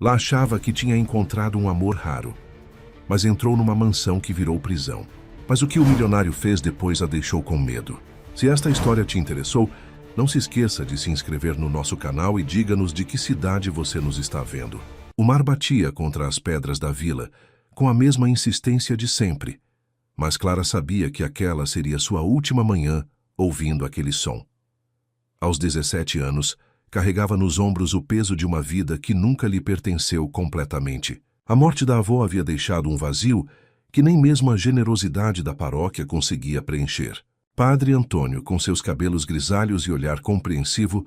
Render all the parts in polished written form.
Lá achava que tinha encontrado um amor raro, mas entrou numa mansão que virou prisão. Mas o que o milionário fez depois a deixou com medo. Se esta história te interessou, não se esqueça de se inscrever no nosso canal e diga-nos de que cidade você nos está vendo. O mar batia contra as pedras da vila, com a mesma insistência de sempre, mas Clara sabia que aquela seria sua última manhã ouvindo aquele som. Aos 17 anos, carregava nos ombros o peso de uma vida que nunca lhe pertenceu completamente. A morte da avó havia deixado um vazio que nem mesmo a generosidade da paróquia conseguia preencher. Padre Antônio, com seus cabelos grisalhos e olhar compreensivo,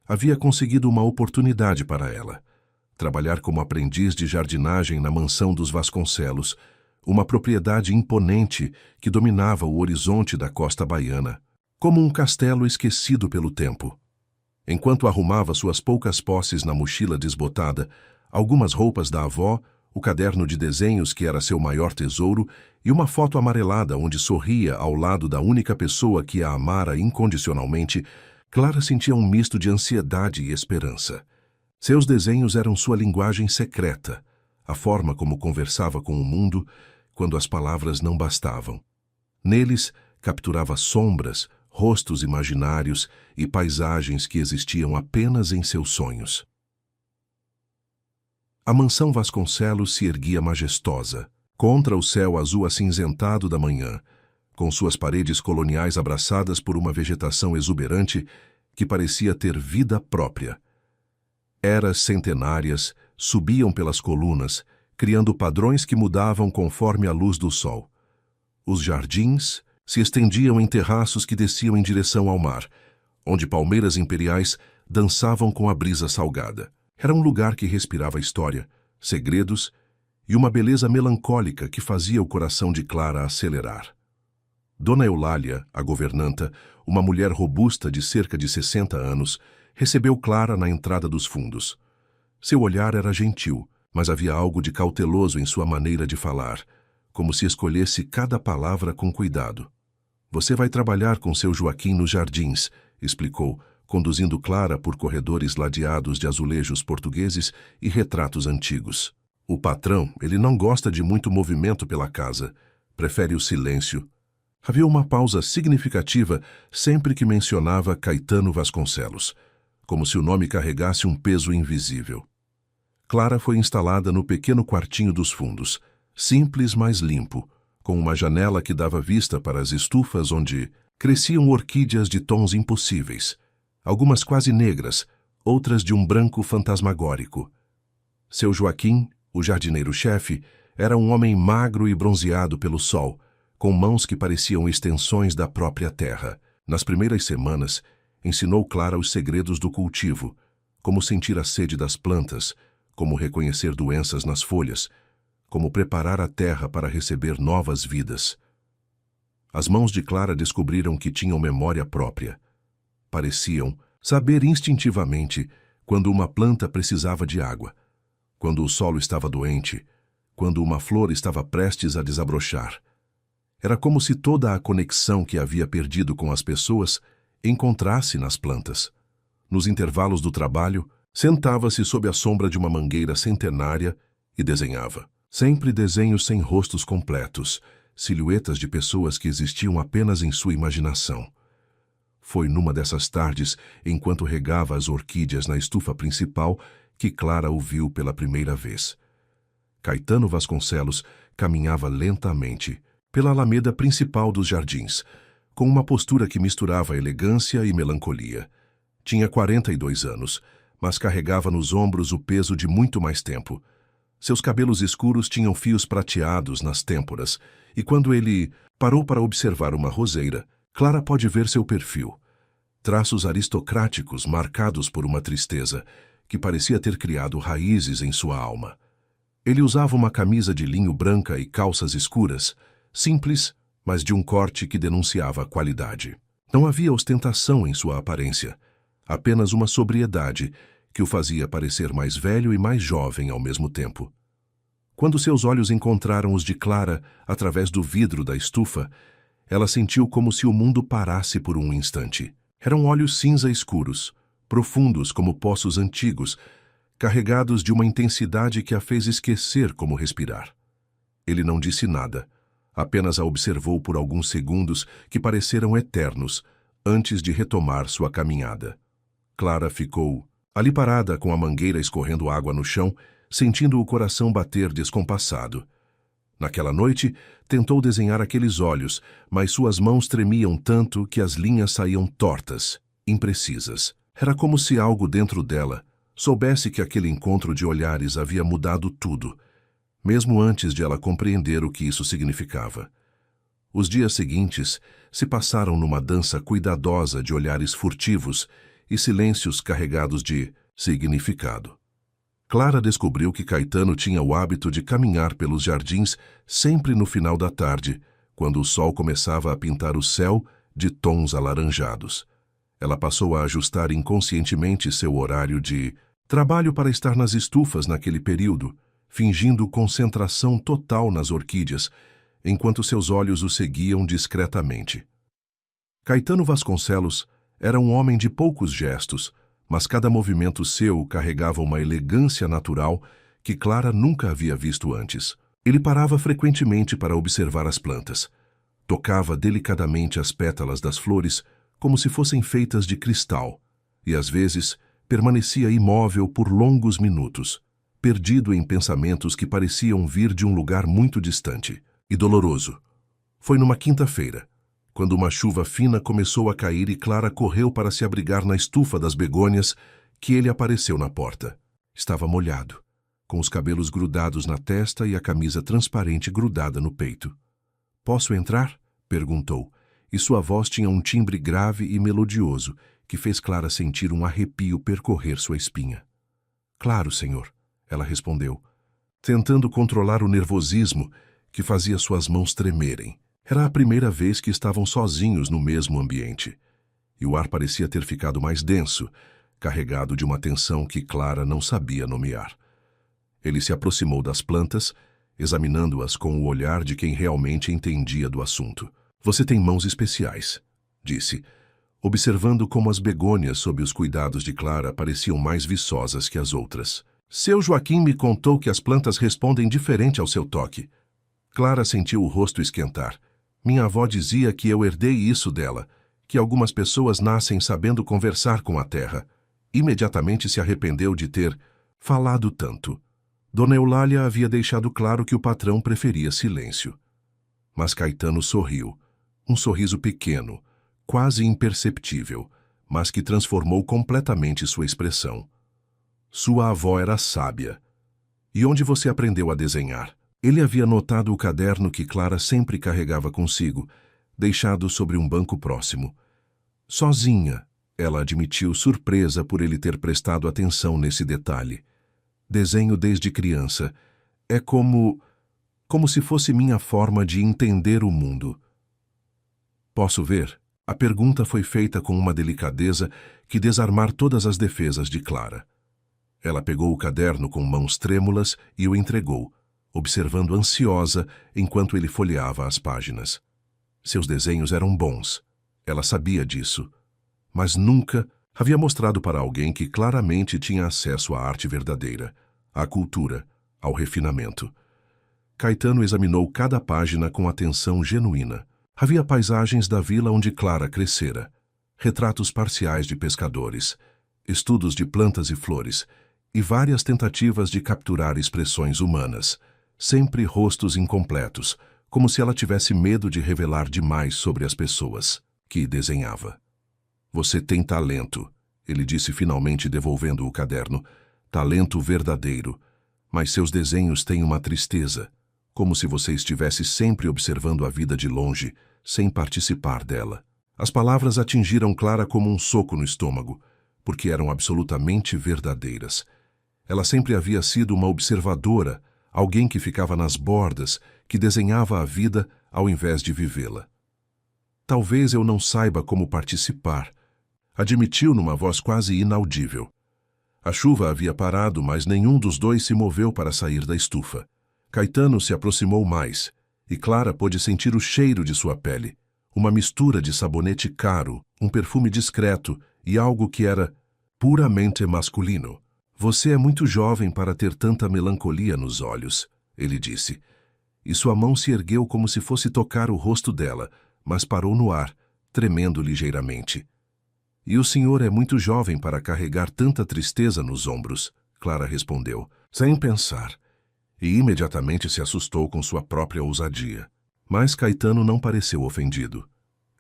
havia conseguido uma oportunidade para ela: trabalhar como aprendiz de jardinagem na mansão dos Vasconcelos, uma propriedade imponente que dominava o horizonte da costa baiana, como um castelo esquecido pelo tempo. Enquanto arrumava suas poucas posses na mochila desbotada, algumas roupas da avó, o caderno de desenhos que era seu maior tesouro e uma foto amarelada onde sorria ao lado da única pessoa que a amara incondicionalmente, Clara sentia um misto de ansiedade e esperança. Seus desenhos eram sua linguagem secreta, a forma como conversava com o mundo quando as palavras não bastavam. Neles, capturava sombras, rostos imaginários e paisagens que existiam apenas em seus sonhos. A mansão Vasconcelos se erguia majestosa, contra o céu azul acinzentado da manhã, com suas paredes coloniais abraçadas por uma vegetação exuberante que parecia ter vida própria. Eras centenárias subiam pelas colunas, criando padrões que mudavam conforme a luz do sol. Os jardins se estendiam em terraços que desciam em direção ao mar, onde palmeiras imperiais dançavam com a brisa salgada. Era um lugar que respirava história, segredos e uma beleza melancólica que fazia o coração de Clara acelerar. Dona Eulália, a governanta, uma mulher robusta de cerca de 60 anos, recebeu Clara na entrada dos fundos. Seu olhar era gentil, mas havia algo de cauteloso em sua maneira de falar, como se escolhesse cada palavra com cuidado. «Você vai trabalhar com seu Joaquim nos jardins», explicou, conduzindo Clara por corredores ladeados de azulejos portugueses e retratos antigos. «O patrão, ele não gosta de muito movimento pela casa, prefere o silêncio». Havia uma pausa significativa sempre que mencionava Caetano Vasconcelos, como se o nome carregasse um peso invisível. Clara foi instalada no pequeno quartinho dos fundos, simples, mas limpo, com uma janela que dava vista para as estufas onde cresciam orquídeas de tons impossíveis, algumas quase negras, outras de um branco fantasmagórico. Seu Joaquim, o jardineiro-chefe, era um homem magro e bronzeado pelo sol, com mãos que pareciam extensões da própria terra. Nas primeiras semanas, ensinou Clara os segredos do cultivo, como sentir a sede das plantas, como reconhecer doenças nas folhas, como preparar a terra para receber novas vidas. As mãos de Clara descobriram que tinham memória própria. Pareciam saber instintivamente quando uma planta precisava de água, quando o solo estava doente, quando uma flor estava prestes a desabrochar. Era como se toda a conexão que havia perdido com as pessoas encontrasse nas plantas. Nos intervalos do trabalho, sentava-se sob a sombra de uma mangueira centenária e desenhava. Sempre desenhos sem rostos completos, silhuetas de pessoas que existiam apenas em sua imaginação. Foi numa dessas tardes, enquanto regava as orquídeas na estufa principal, que Clara o viu pela primeira vez. Caetano Vasconcelos caminhava lentamente pela alameda principal dos jardins, com uma postura que misturava elegância e melancolia. Tinha 42 anos, mas carregava nos ombros o peso de muito mais tempo. Seus cabelos escuros tinham fios prateados nas têmporas, e quando ele parou para observar uma roseira, Clara pôde ver seu perfil. Traços aristocráticos marcados por uma tristeza, que parecia ter criado raízes em sua alma. Ele usava uma camisa de linho branca e calças escuras, simples, mas de um corte que denunciava a qualidade. Não havia ostentação em sua aparência, apenas uma sobriedade que o fazia parecer mais velho e mais jovem ao mesmo tempo. Quando seus olhos encontraram os de Clara através do vidro da estufa, ela sentiu como se o mundo parasse por um instante. Eram olhos cinza escuros, profundos como poços antigos, carregados de uma intensidade que a fez esquecer como respirar. Ele não disse nada, apenas a observou por alguns segundos que pareceram eternos, antes de retomar sua caminhada. Clara ficou ali parada com a mangueira escorrendo água no chão, sentindo o coração bater descompassado. Naquela noite, tentou desenhar aqueles olhos, mas suas mãos tremiam tanto que as linhas saíam tortas, imprecisas. Era como se algo dentro dela soubesse que aquele encontro de olhares havia mudado tudo, mesmo antes de ela compreender o que isso significava. Os dias seguintes se passaram numa dança cuidadosa de olhares furtivos e silêncios carregados de significado. Clara descobriu que Caetano tinha o hábito de caminhar pelos jardins sempre no final da tarde, quando o sol começava a pintar o céu de tons alaranjados. Ela passou a ajustar inconscientemente seu horário de trabalho para estar nas estufas naquele período, fingindo concentração total nas orquídeas, enquanto seus olhos o seguiam discretamente. Caetano Vasconcelos era um homem de poucos gestos, mas cada movimento seu carregava uma elegância natural que Clara nunca havia visto antes. Ele parava frequentemente para observar as plantas. Tocava delicadamente as pétalas das flores como se fossem feitas de cristal, e às vezes permanecia imóvel por longos minutos, perdido em pensamentos que pareciam vir de um lugar muito distante e doloroso. Foi numa quinta-feira, quando uma chuva fina começou a cair e Clara correu para se abrigar na estufa das begônias, que ele apareceu na porta. Estava molhado, com os cabelos grudados na testa e a camisa transparente grudada no peito. "Posso entrar?" perguntou, e sua voz tinha um timbre grave e melodioso que fez Clara sentir um arrepio percorrer sua espinha. "Claro, senhor", ela respondeu, tentando controlar o nervosismo que fazia suas mãos tremerem. Era a primeira vez que estavam sozinhos no mesmo ambiente, e o ar parecia ter ficado mais denso, carregado de uma tensão que Clara não sabia nomear. Ele se aproximou das plantas, examinando-as com o olhar de quem realmente entendia do assunto. "Você tem mãos especiais", disse, observando como as begônias sob os cuidados de Clara pareciam mais viçosas que as outras. "Seu Joaquim me contou que as plantas respondem diferente ao seu toque." Clara sentiu o rosto esquentar. "Minha avó dizia que eu herdei isso dela, que algumas pessoas nascem sabendo conversar com a terra." Imediatamente se arrependeu de ter falado tanto. Dona Eulália havia deixado claro que o patrão preferia silêncio. Mas Caetano sorriu, um sorriso pequeno, quase imperceptível, mas que transformou completamente sua expressão. "Sua avó era sábia. E onde você aprendeu a desenhar?" Ele havia notado o caderno que Clara sempre carregava consigo, deixado sobre um banco próximo. "Sozinha", ela admitiu, surpresa por ele ter prestado atenção nesse detalhe. "Desenho desde criança. É como se fosse minha forma de entender o mundo." "Posso ver?" A pergunta foi feita com uma delicadeza que desarmar todas as defesas de Clara. Ela pegou o caderno com mãos trêmulas e o entregou, observando ansiosa enquanto ele folheava as páginas. Seus desenhos eram bons. Ela sabia disso. Mas nunca havia mostrado para alguém que claramente tinha acesso à arte verdadeira, à cultura, ao refinamento. Caetano examinou cada página com atenção genuína. Havia paisagens da vila onde Clara crescera, retratos parciais de pescadores, estudos de plantas e flores, e várias tentativas de capturar expressões humanas, sempre rostos incompletos, como se ela tivesse medo de revelar demais sobre as pessoas que desenhava. "Você tem talento", ele disse finalmente devolvendo o caderno, "talento verdadeiro, mas seus desenhos têm uma tristeza, como se você estivesse sempre observando a vida de longe, sem participar dela." As palavras atingiram Clara como um soco no estômago, porque eram absolutamente verdadeiras. Ela sempre havia sido uma observadora, alguém que ficava nas bordas, que desenhava a vida ao invés de vivê-la. "Talvez eu não saiba como participar", admitiu numa voz quase inaudível. A chuva havia parado, mas nenhum dos dois se moveu para sair da estufa. Caetano se aproximou mais, e Clara pôde sentir o cheiro de sua pele, uma mistura de sabonete caro, um perfume discreto e algo que era puramente masculino. Você é muito jovem para ter tanta melancolia nos olhos, ele disse. E sua mão se ergueu como se fosse tocar o rosto dela, mas parou no ar, tremendo ligeiramente. E o senhor é muito jovem para carregar tanta tristeza nos ombros, Clara respondeu, sem pensar, e imediatamente se assustou com sua própria ousadia. Mas Caetano não pareceu ofendido.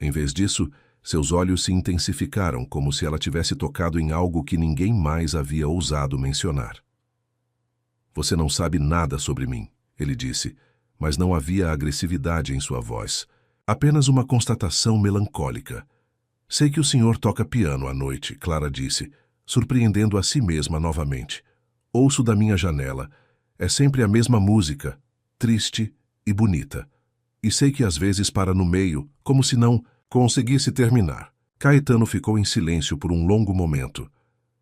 Em vez disso, seus olhos se intensificaram como se ela tivesse tocado em algo que ninguém mais havia ousado mencionar. Você não sabe nada sobre mim, ele disse, mas não havia agressividade em sua voz. Apenas uma constatação melancólica. Sei que o senhor toca piano à noite, Clara disse, surpreendendo a si mesma novamente. Ouço da minha janela. É sempre a mesma música, triste e bonita. E sei que às vezes para no meio, como se não conseguisse terminar. Caetano ficou em silêncio por um longo momento,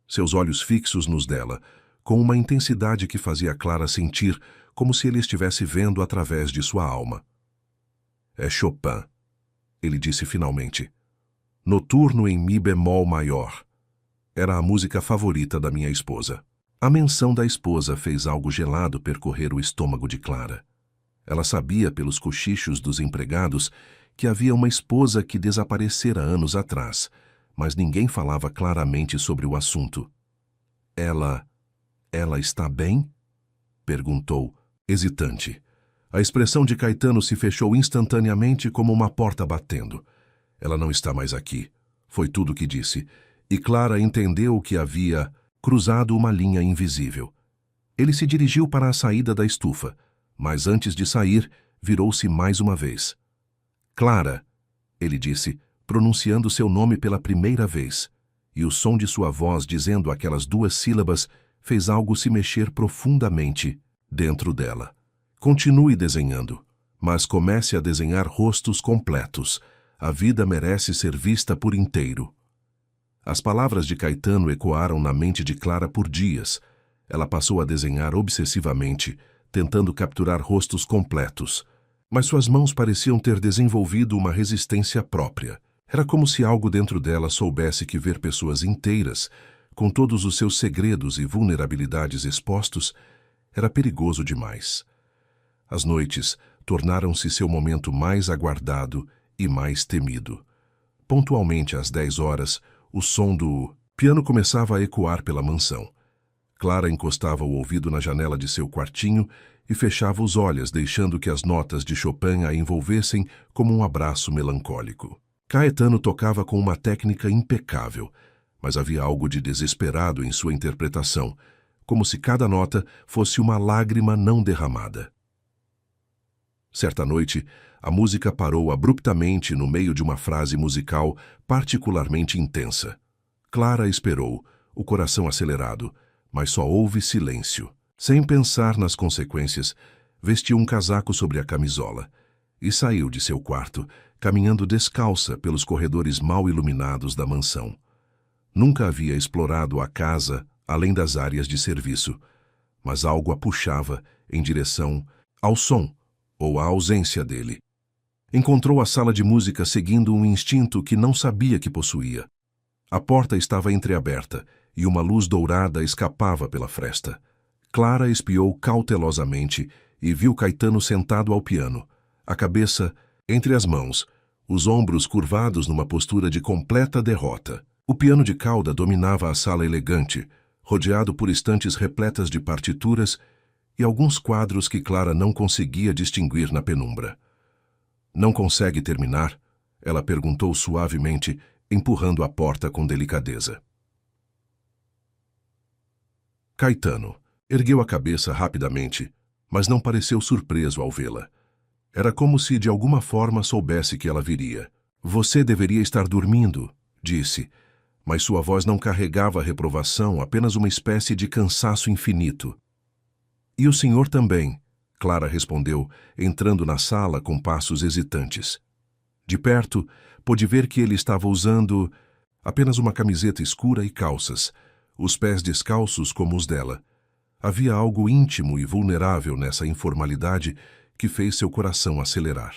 seus olhos fixos nos dela, com uma intensidade que fazia Clara sentir como se ele estivesse vendo através de sua alma. É Chopin, ele disse finalmente. Noturno em Mi bemol maior. Era a música favorita da minha esposa. A menção da esposa fez algo gelado percorrer o estômago de Clara. Ela sabia pelos cochichos dos empregados que havia uma esposa que desaparecera anos atrás, mas ninguém falava claramente sobre o assunto. Ela está bem? Perguntou, hesitante. A expressão de Caetano se fechou instantaneamente como uma porta batendo. Ela não está mais aqui, foi tudo que disse, e Clara entendeu que havia cruzado uma linha invisível. Ele se dirigiu para a saída da estufa, mas antes de sair, virou-se mais uma vez. Clara, ele disse, pronunciando seu nome pela primeira vez, e o som de sua voz dizendo aquelas duas sílabas fez algo se mexer profundamente dentro dela. Continue desenhando, mas comece a desenhar rostos completos. A vida merece ser vista por inteiro. As palavras de Caetano ecoaram na mente de Clara por dias. Ela passou a desenhar obsessivamente, tentando capturar rostos completos. Mas suas mãos pareciam ter desenvolvido uma resistência própria. Era como se algo dentro dela soubesse que ver pessoas inteiras, com todos os seus segredos e vulnerabilidades expostos, era perigoso demais. As noites tornaram-se seu momento mais aguardado e mais temido. Pontualmente às 10 horas, o som do piano começava a ecoar pela mansão. Clara encostava o ouvido na janela de seu quartinho e fechava os olhos, deixando que as notas de Chopin a envolvessem como um abraço melancólico. Caetano tocava com uma técnica impecável, mas havia algo de desesperado em sua interpretação, como se cada nota fosse uma lágrima não derramada. Certa noite, a música parou abruptamente no meio de uma frase musical particularmente intensa. Clara esperou, o coração acelerado, mas só houve silêncio. Sem pensar nas consequências, vestiu um casaco sobre a camisola e saiu de seu quarto, caminhando descalça pelos corredores mal iluminados da mansão. Nunca havia explorado a casa além das áreas de serviço, mas algo a puxava em direção ao som ou à ausência dele. Encontrou a sala de música seguindo um instinto que não sabia que possuía. A porta estava entreaberta e uma luz dourada escapava pela fresta. Clara espiou cautelosamente e viu Caetano sentado ao piano, a cabeça entre as mãos, os ombros curvados numa postura de completa derrota. O piano de cauda dominava a sala elegante, rodeado por estantes repletas de partituras e alguns quadros que Clara não conseguia distinguir na penumbra. Não consegue terminar? Ela perguntou suavemente, empurrando a porta com delicadeza. Caetano ergueu a cabeça rapidamente, mas não pareceu surpreso ao vê-la. Era como se de alguma forma soubesse que ela viria. Você deveria estar dormindo, disse, mas sua voz não carregava reprovação, apenas uma espécie de cansaço infinito. E o senhor também, Clara respondeu, entrando na sala com passos hesitantes. De perto, pôde ver que ele estava usando apenas uma camiseta escura e calças, os pés descalços como os dela. Havia algo íntimo e vulnerável nessa informalidade que fez seu coração acelerar.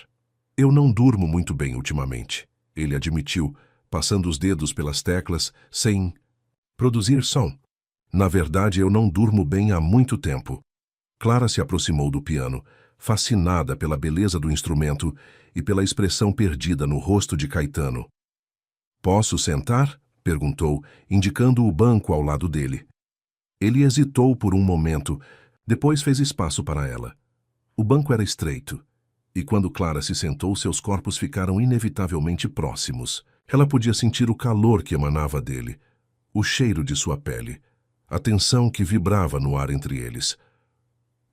Eu não durmo muito bem ultimamente, ele admitiu, passando os dedos pelas teclas sem produzir som. Na verdade, eu não durmo bem há muito tempo. Clara se aproximou do piano, fascinada pela beleza do instrumento e pela expressão perdida no rosto de Caetano. Posso sentar? Perguntou, indicando o banco ao lado dele. Ele hesitou por um momento, depois fez espaço para ela. O banco era estreito, e quando Clara se sentou, seus corpos ficaram inevitavelmente próximos. Ela podia sentir o calor que emanava dele, o cheiro de sua pele, a tensão que vibrava no ar entre eles.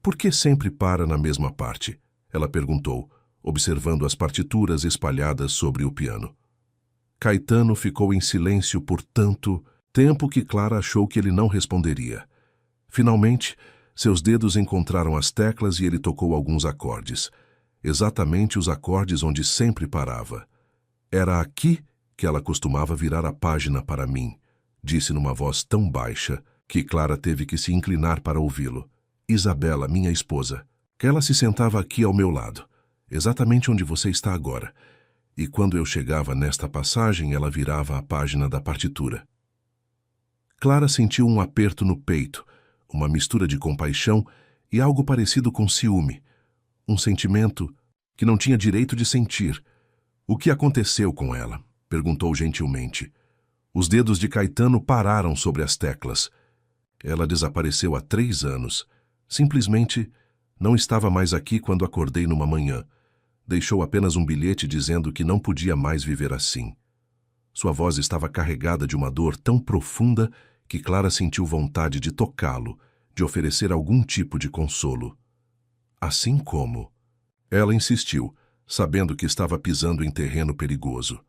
Por que sempre para na mesma parte? Ela perguntou, observando as partituras espalhadas sobre o piano. Caetano ficou em silêncio por tanto tempo que Clara achou que ele não responderia. Finalmente, seus dedos encontraram as teclas e ele tocou alguns acordes. Exatamente os acordes onde sempre parava. Era aqui que ela costumava virar a página para mim, disse numa voz tão baixa que Clara teve que se inclinar para ouvi-lo. Isabela, minha esposa, que ela se sentava aqui ao meu lado, exatamente onde você está agora. E quando eu chegava nesta passagem, ela virava a página da partitura. Clara sentiu um aperto no peito, uma mistura de compaixão e algo parecido com ciúme. Um sentimento que não tinha direito de sentir. O que aconteceu com ela? Perguntou gentilmente. Os dedos de Caetano pararam sobre as teclas. Ela desapareceu há 3 anos. Simplesmente não estava mais aqui quando acordei numa manhã. Deixou apenas um bilhete dizendo que não podia mais viver assim. Sua voz estava carregada de uma dor tão profunda que Clara sentiu vontade de tocá-lo, de oferecer algum tipo de consolo. Assim como? Ela insistiu, sabendo que estava pisando em terreno perigoso.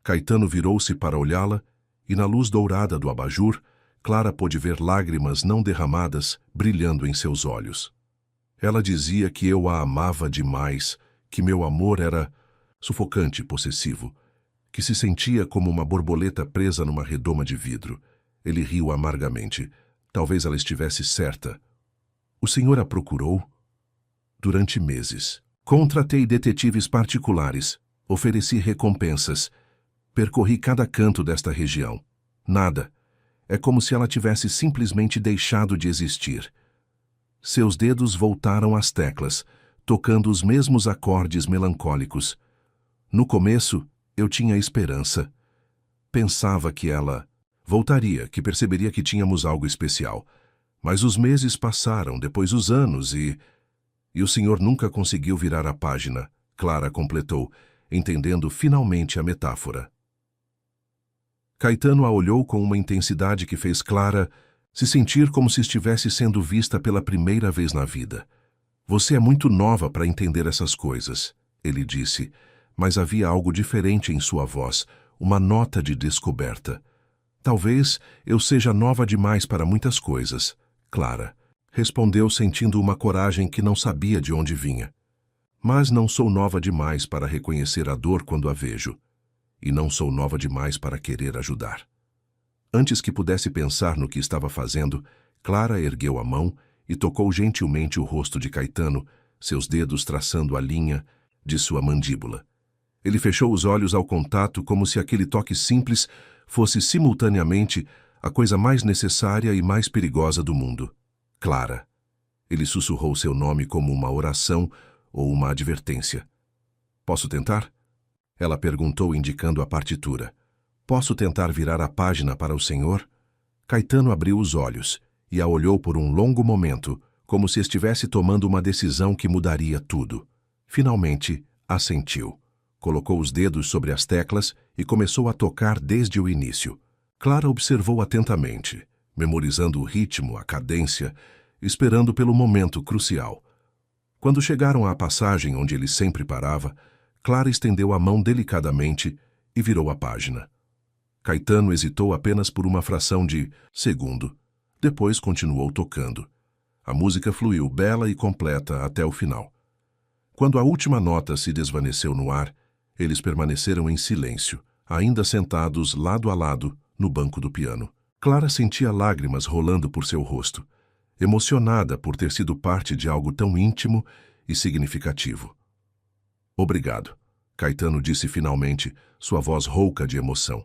Caetano virou-se para olhá-la e, na luz dourada do abajur, Clara pôde ver lágrimas não derramadas brilhando em seus olhos. Ela dizia que eu a amava demais, que meu amor era sufocante e possessivo, que se sentia como uma borboleta presa numa redoma de vidro. Ele riu amargamente. Talvez ela estivesse certa. O senhor a procurou? Durante meses. Contratei detetives particulares. Ofereci recompensas. Percorri cada canto desta região. Nada. É como se ela tivesse simplesmente deixado de existir. Seus dedos voltaram às teclas, tocando os mesmos acordes melancólicos. No começo, eu tinha esperança. Pensava que ela voltaria, que perceberia que tínhamos algo especial. Mas os meses passaram, depois os anos e o senhor nunca conseguiu virar a página, Clara completou, entendendo finalmente a metáfora. Caetano a olhou com uma intensidade que fez Clara se sentir como se estivesse sendo vista pela primeira vez na vida. Você é muito nova para entender essas coisas, ele disse, mas havia algo diferente em sua voz, uma nota de descoberta. Talvez eu seja nova demais para muitas coisas, Clara, respondeu sentindo uma coragem que não sabia de onde vinha. Mas não sou nova demais para reconhecer a dor quando a vejo. E não sou nova demais para querer ajudar. Antes que pudesse pensar no que estava fazendo, Clara ergueu a mão e tocou gentilmente o rosto de Caetano, seus dedos traçando a linha de sua mandíbula. Ele fechou os olhos ao contato como se aquele toque simples fosse simultaneamente a coisa mais necessária e mais perigosa do mundo. Clara. Ele sussurrou seu nome como uma oração ou uma advertência. Posso tentar? Ela perguntou indicando a partitura. Posso tentar virar a página para o senhor? Caetano abriu os olhos e a olhou por um longo momento, como se estivesse tomando uma decisão que mudaria tudo. Finalmente, assentiu. Colocou os dedos sobre as teclas e começou a tocar desde o início. Clara observou atentamente, memorizando o ritmo, a cadência, esperando pelo momento crucial. Quando chegaram à passagem onde ele sempre parava, Clara estendeu a mão delicadamente e virou a página. Caetano hesitou apenas por uma fração de segundo. Depois continuou tocando. A música fluiu bela e completa até o final. Quando a última nota se desvaneceu no ar, eles permaneceram em silêncio, ainda sentados lado a lado no banco do piano. Clara sentia lágrimas rolando por seu rosto, emocionada por ter sido parte de algo tão íntimo e significativo. Obrigado, Caetano disse finalmente, sua voz rouca de emoção.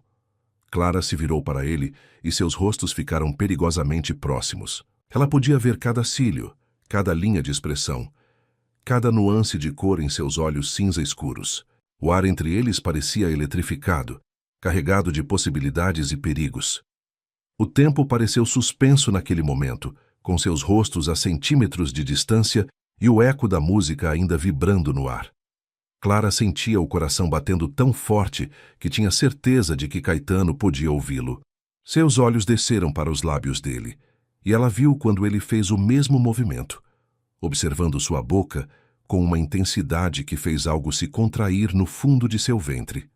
Clara se virou para ele e seus rostos ficaram perigosamente próximos. Ela podia ver cada cílio, cada linha de expressão, cada nuance de cor em seus olhos cinza escuros. O ar entre eles parecia eletrificado, carregado de possibilidades e perigos. O tempo pareceu suspenso naquele momento, com seus rostos a centímetros de distância e o eco da música ainda vibrando no ar. Clara sentia o coração batendo tão forte que tinha certeza de que Caetano podia ouvi-lo. Seus olhos desceram para os lábios dele, e ela viu quando ele fez o mesmo movimento, observando sua boca com uma intensidade que fez algo se contrair no fundo de seu ventre.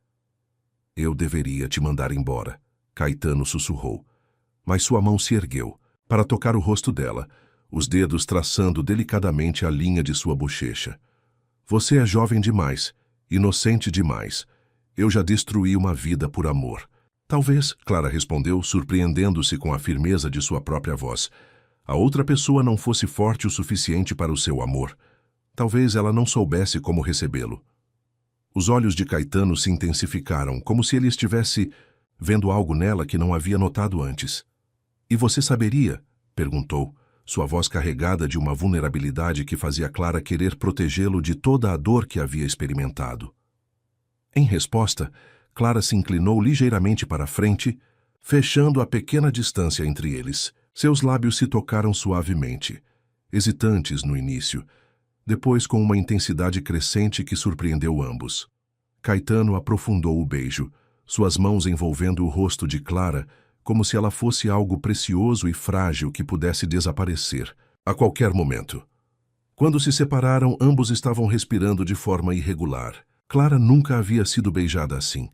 Eu deveria te mandar embora, Caetano sussurrou, mas sua mão se ergueu para tocar o rosto dela, os dedos traçando delicadamente a linha de sua bochecha. Você é jovem demais, inocente demais. Eu já destruí uma vida por amor. Talvez, Clara respondeu, surpreendendo-se com a firmeza de sua própria voz. A outra pessoa não fosse forte o suficiente para o seu amor. Talvez ela não soubesse como recebê-lo. Os olhos de Caetano se intensificaram, como se ele estivesse vendo algo nela que não havia notado antes. E você saberia? Perguntou, sua voz carregada de uma vulnerabilidade que fazia Clara querer protegê-lo de toda a dor que havia experimentado. Em resposta, Clara se inclinou ligeiramente para a frente, fechando a pequena distância entre eles. Seus lábios se tocaram suavemente, hesitantes no início, depois com uma intensidade crescente que surpreendeu ambos. Caetano aprofundou o beijo, suas mãos envolvendo o rosto de Clara, como se ela fosse algo precioso e frágil que pudesse desaparecer a qualquer momento. Quando se separaram, ambos estavam respirando de forma irregular. Clara nunca havia sido beijada assim,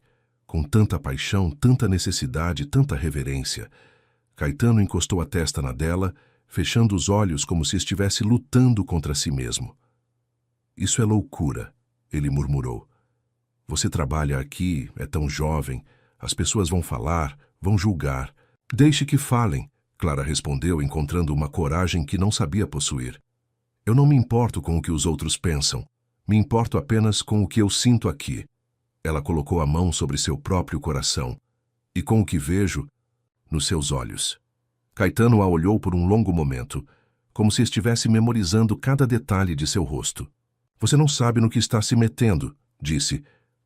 com tanta paixão, tanta necessidade, tanta reverência. Caetano encostou a testa na dela, fechando os olhos como se estivesse lutando contra si mesmo. Isso é loucura, ele murmurou. Você trabalha aqui, é tão jovem, as pessoas vão falar, vão julgar. Deixe que falem, Clara respondeu, encontrando uma coragem que não sabia possuir. Eu não me importo com o que os outros pensam. Me importo apenas com o que eu sinto aqui. Ela colocou a mão sobre seu próprio coração. E com o que vejo nos seus olhos. Caetano a olhou por um longo momento, como se estivesse memorizando cada detalhe de seu rosto. Você não sabe no que está se metendo, disse,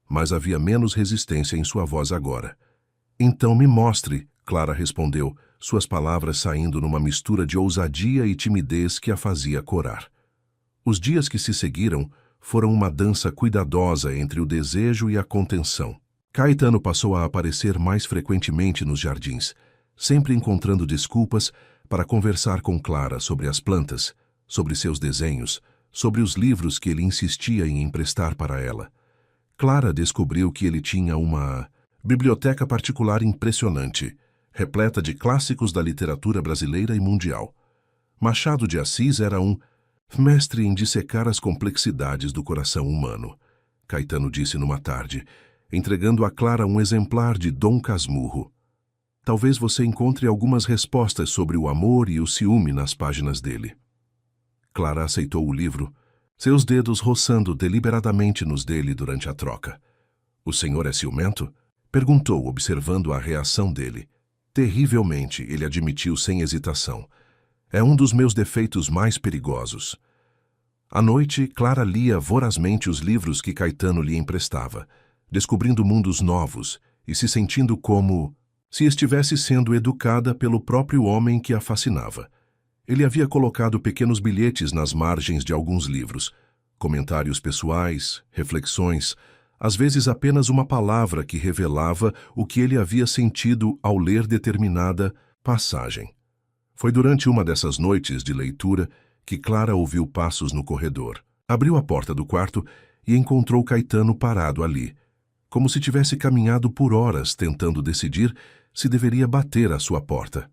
mas havia menos resistência em sua voz agora. Então me mostre, Clara respondeu, suas palavras saindo numa mistura de ousadia e timidez que a fazia corar. Os dias que se seguiram foram uma dança cuidadosa entre o desejo e a contenção. Caetano passou a aparecer mais frequentemente nos jardins, sempre encontrando desculpas para conversar com Clara sobre as plantas, sobre seus desenhos, sobre os livros que ele insistia em emprestar para ela. Clara descobriu que ele tinha uma biblioteca particular impressionante, repleta de clássicos da literatura brasileira e mundial. Machado de Assis era um mestre em dissecar as complexidades do coração humano, Caetano disse numa tarde, entregando a Clara um exemplar de Dom Casmurro. Talvez você encontre algumas respostas sobre o amor e o ciúme nas páginas dele. Clara aceitou o livro, seus dedos roçando deliberadamente nos dele durante a troca. O senhor é ciumento? Perguntou, observando a reação dele. Terrivelmente, ele admitiu sem hesitação. É um dos meus defeitos mais perigosos. À noite, Clara lia vorazmente os livros que Caetano lhe emprestava, descobrindo mundos novos e se sentindo como se estivesse sendo educada pelo próprio homem que a fascinava. Ele havia colocado pequenos bilhetes nas margens de alguns livros, comentários pessoais, reflexões, às vezes apenas uma palavra que revelava o que ele havia sentido ao ler determinada passagem. Foi durante uma dessas noites de leitura que Clara ouviu passos no corredor. Abriu a porta do quarto e encontrou Caetano parado ali, como se tivesse caminhado por horas tentando decidir se deveria bater à sua porta.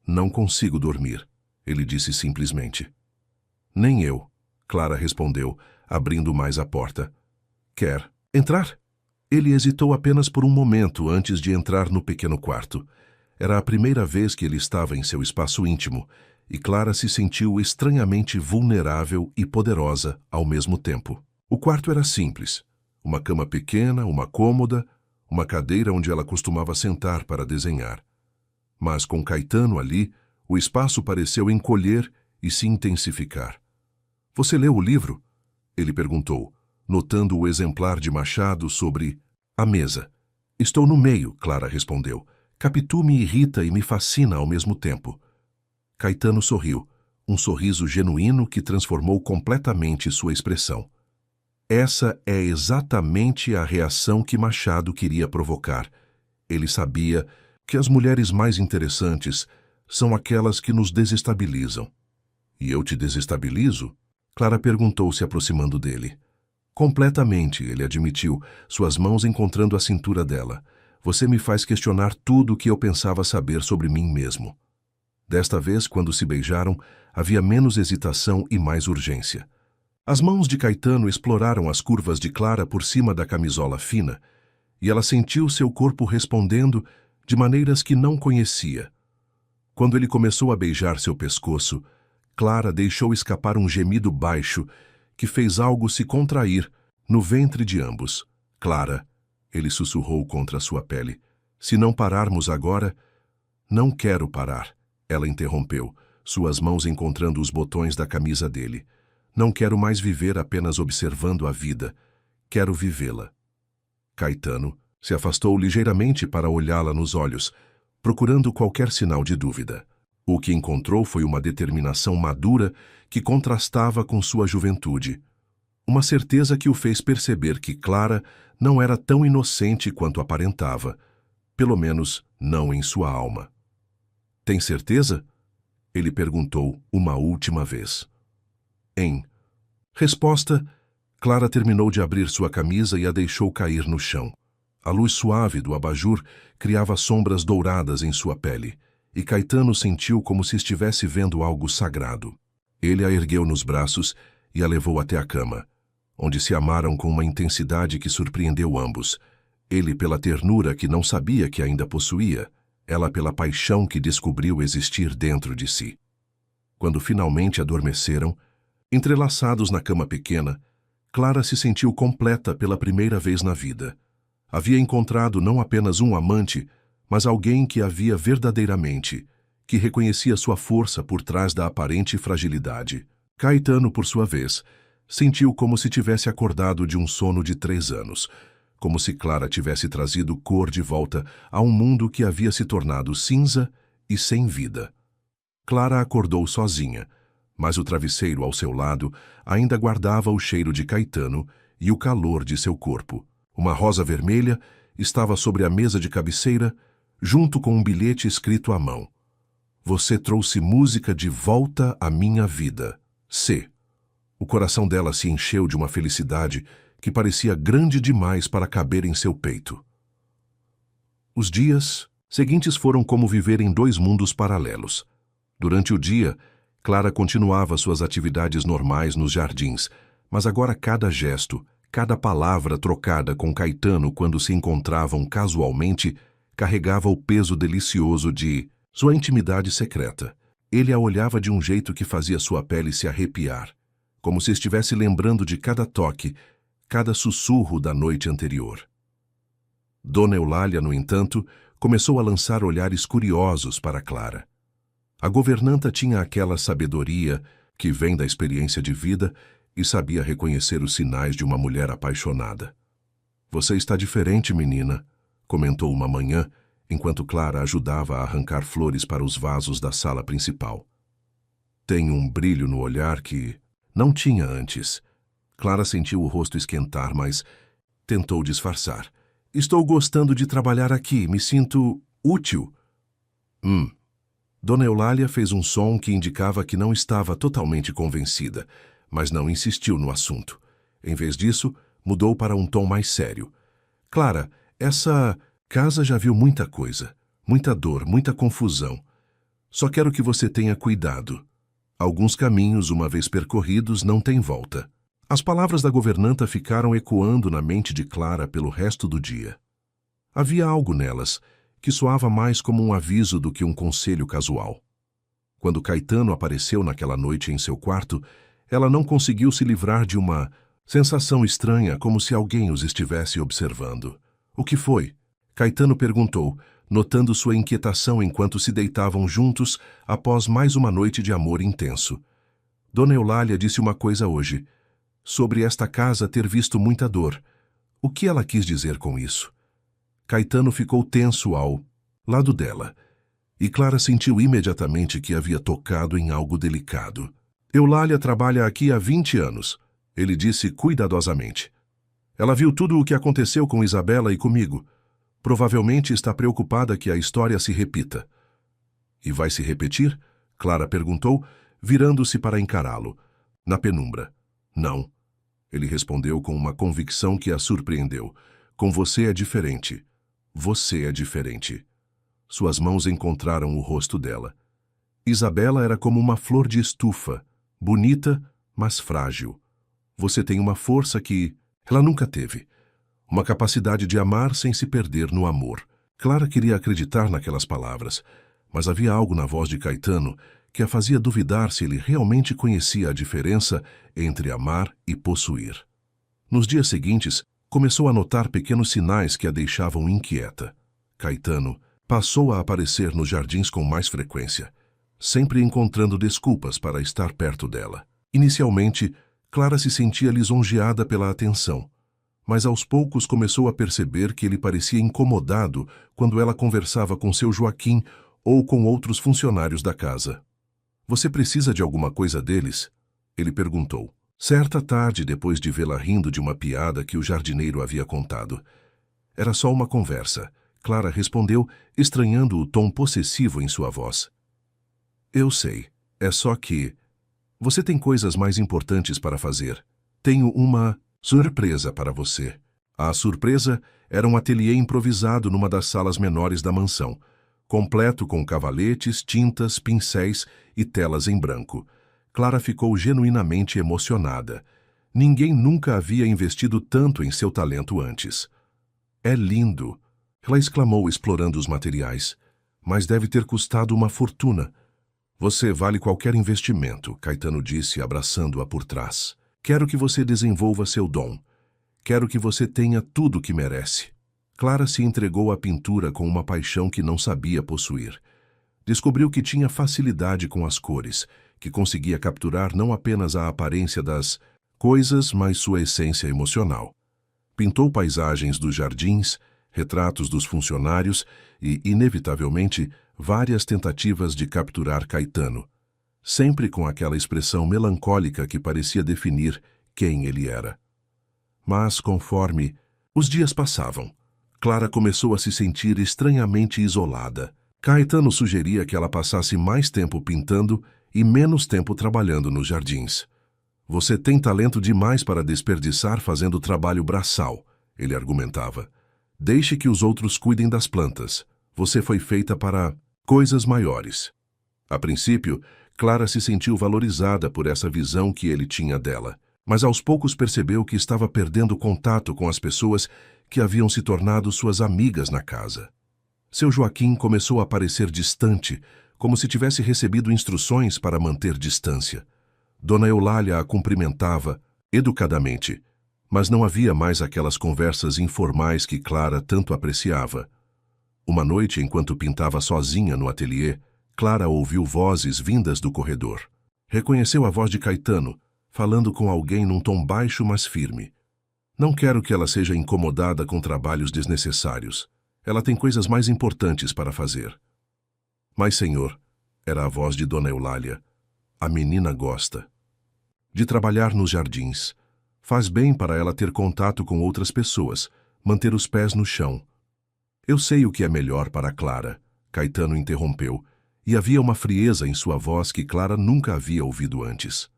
Não consigo dormir, ele disse simplesmente. Nem eu, Clara respondeu, abrindo mais a porta. Quer entrar? Ele hesitou apenas por um momento antes de entrar no pequeno quarto. Era a primeira vez que ele estava em seu espaço íntimo, e Clara se sentiu estranhamente vulnerável e poderosa ao mesmo tempo. O quarto era simples. Uma cama pequena, uma cômoda, uma cadeira onde ela costumava sentar para desenhar. Mas com Caetano ali, o espaço pareceu encolher e se intensificar. "Você leu o livro?" ele perguntou, notando o exemplar de Machado sobre a mesa. "Estou no meio", Clara respondeu. "Capitu me irrita e me fascina ao mesmo tempo." Caetano sorriu, um sorriso genuíno que transformou completamente sua expressão. Essa é exatamente a reação que Machado queria provocar. Ele sabia que as mulheres mais interessantes são aquelas que nos desestabilizam. "E eu te desestabilizo?" Clara perguntou, se aproximando dele. "Completamente", ele admitiu, suas mãos encontrando a cintura dela. "Você me faz questionar tudo o que eu pensava saber sobre mim mesmo." Desta vez, quando se beijaram, havia menos hesitação e mais urgência. As mãos de Caetano exploraram as curvas de Clara por cima da camisola fina, e ela sentiu seu corpo respondendo de maneiras que não conhecia. Quando ele começou a beijar seu pescoço, Clara deixou escapar um gemido baixo que fez algo se contrair no ventre de ambos. "Clara", ele sussurrou contra sua pele, "se não pararmos agora..." "Não quero parar", ela interrompeu, suas mãos encontrando os botões da camisa dele. "Não quero mais viver apenas observando a vida. Quero vivê-la." Caetano se afastou ligeiramente para olhá-la nos olhos, procurando qualquer sinal de dúvida. O que encontrou foi uma determinação madura que contrastava com sua juventude. Uma certeza que o fez perceber que Clara não era tão inocente quanto aparentava, pelo menos não em sua alma. "Tem certeza?" ele perguntou uma última vez. Resposta: Clara terminou de abrir sua camisa e a deixou cair no chão. A luz suave do abajur criava sombras douradas em sua pele, e Caetano sentiu como se estivesse vendo algo sagrado. Ele a ergueu nos braços e a levou até a cama, onde se amaram com uma intensidade que surpreendeu ambos. Ele pela ternura que não sabia que ainda possuía, ela pela paixão que descobriu existir dentro de si. Quando finalmente adormeceram, entrelaçados na cama pequena, Clara se sentiu completa pela primeira vez na vida. Havia encontrado não apenas um amante, mas alguém que a via verdadeiramente, que reconhecia sua força por trás da aparente fragilidade. Caetano, por sua vez, sentiu como se tivesse acordado de um sono de 3 anos, como se Clara tivesse trazido cor de volta a um mundo que havia se tornado cinza e sem vida. Clara acordou sozinha, mas o travesseiro ao seu lado ainda guardava o cheiro de Caetano e o calor de seu corpo. Uma rosa vermelha estava sobre a mesa de cabeceira, junto com um bilhete escrito à mão. "Você trouxe música de volta à minha vida. C." O coração dela se encheu de uma felicidade que parecia grande demais para caber em seu peito. Os dias seguintes foram como viver em 2 mundos paralelos. Durante o dia, Clara continuava suas atividades normais nos jardins, mas agora cada gesto, cada palavra trocada com Caetano quando se encontravam casualmente, carregava o peso delicioso de sua intimidade secreta. Ele a olhava de um jeito que fazia sua pele se arrepiar, como se estivesse lembrando de cada toque, cada sussurro da noite anterior. Dona Eulália, no entanto, começou a lançar olhares curiosos para Clara. A governanta tinha aquela sabedoria que vem da experiência de vida e sabia reconhecer os sinais de uma mulher apaixonada. "Você está diferente, menina", comentou uma manhã, enquanto Clara ajudava a arrancar flores para os vasos da sala principal. "Tem um brilho no olhar que não tinha antes." Clara sentiu o rosto esquentar, mas tentou disfarçar. "Estou gostando de trabalhar aqui, me sinto útil." Dona Eulália fez um som que indicava que não estava totalmente convencida, mas não insistiu no assunto. Em vez disso, mudou para um tom mais sério. "Clara, essa casa já viu muita coisa, muita dor, muita confusão. Só quero que você tenha cuidado. Alguns caminhos, uma vez percorridos, não têm volta." As palavras da governanta ficaram ecoando na mente de Clara pelo resto do dia. Havia algo nelas que soava mais como um aviso do que um conselho casual. Quando Caetano apareceu naquela noite em seu quarto, ela não conseguiu se livrar de uma sensação estranha, como se alguém os estivesse observando. "O que foi?" Caetano perguntou, notando sua inquietação enquanto se deitavam juntos após mais uma noite de amor intenso. Dona Eulália disse uma coisa hoje, sobre esta casa ter visto muita dor. O que ela quis dizer com isso? Caetano ficou tenso ao lado dela, e Clara sentiu imediatamente que havia tocado em algo delicado. Eulália trabalha aqui há 20 anos, ele disse cuidadosamente. Ela viu tudo o que aconteceu com Isabela e comigo. Provavelmente está preocupada que a história se repita. E vai se repetir? Clara perguntou, virando-se para encará-lo. Na penumbra. Não. Ele respondeu com uma convicção que a surpreendeu. Com você é diferente. Você é diferente. Suas mãos encontraram o rosto dela. Isabela era como uma flor de estufa, bonita, mas frágil. Você tem uma força que ela nunca teve. Uma capacidade de amar sem se perder no amor. Clara queria acreditar naquelas palavras, mas havia algo na voz de Caetano que a fazia duvidar se ele realmente conhecia a diferença entre amar e possuir. Nos dias seguintes, começou a notar pequenos sinais que a deixavam inquieta. Caetano passou a aparecer nos jardins com mais frequência, sempre encontrando desculpas para estar perto dela. Inicialmente, Clara se sentia lisonjeada pela atenção, mas aos poucos começou a perceber que ele parecia incomodado quando ela conversava com seu Joaquim ou com outros funcionários da casa. Você precisa de alguma coisa deles? Ele perguntou. Certa tarde, depois de vê-la rindo de uma piada que o jardineiro havia contado. Era só uma conversa. Clara respondeu, estranhando o tom possessivo em sua voz. Eu sei. É só que... Você tem coisas mais importantes para fazer. Tenho uma surpresa para você. A surpresa era um ateliê improvisado numa das salas menores da mansão, completo com cavaletes, tintas, pincéis e telas em branco. Clara ficou genuinamente emocionada. Ninguém nunca havia investido tanto em seu talento antes. É lindo, ela exclamou explorando os materiais. Mas deve ter custado uma fortuna. Você vale qualquer investimento, Caetano disse, abraçando-a por trás. Quero que você desenvolva seu dom. Quero que você tenha tudo o que merece. Clara se entregou à pintura com uma paixão que não sabia possuir. Descobriu que tinha facilidade com as cores, que conseguia capturar não apenas a aparência das coisas, mas sua essência emocional. Pintou paisagens dos jardins, retratos dos funcionários e, inevitavelmente, várias tentativas de capturar Caetano, sempre com aquela expressão melancólica que parecia definir quem ele era. Mas, conforme os dias passavam, Clara começou a se sentir estranhamente isolada. Caetano sugeria que ela passasse mais tempo pintando e menos tempo trabalhando nos jardins. Você tem talento demais para desperdiçar fazendo trabalho braçal, ele argumentava. Deixe que os outros cuidem das plantas. Você foi feita para coisas maiores. A princípio, Clara se sentiu valorizada por essa visão que ele tinha dela, mas aos poucos percebeu que estava perdendo contato com as pessoas que haviam se tornado suas amigas na casa. Seu Joaquim começou a parecer distante, como se tivesse recebido instruções para manter distância. Dona Eulália a cumprimentava, educadamente, mas não havia mais aquelas conversas informais que Clara tanto apreciava. Uma noite, enquanto pintava sozinha no ateliê, Clara ouviu vozes vindas do corredor. Reconheceu a voz de Caetano, falando com alguém num tom baixo, mas firme. Não quero que ela seja incomodada com trabalhos desnecessários. Ela tem coisas mais importantes para fazer. Mas, senhor, era a voz de Dona Eulália, a menina gosta de trabalhar nos jardins. Faz bem para ela ter contato com outras pessoas, manter os pés no chão. Eu sei o que é melhor para Clara, Caetano interrompeu, e havia uma frieza em sua voz que Clara nunca havia ouvido antes.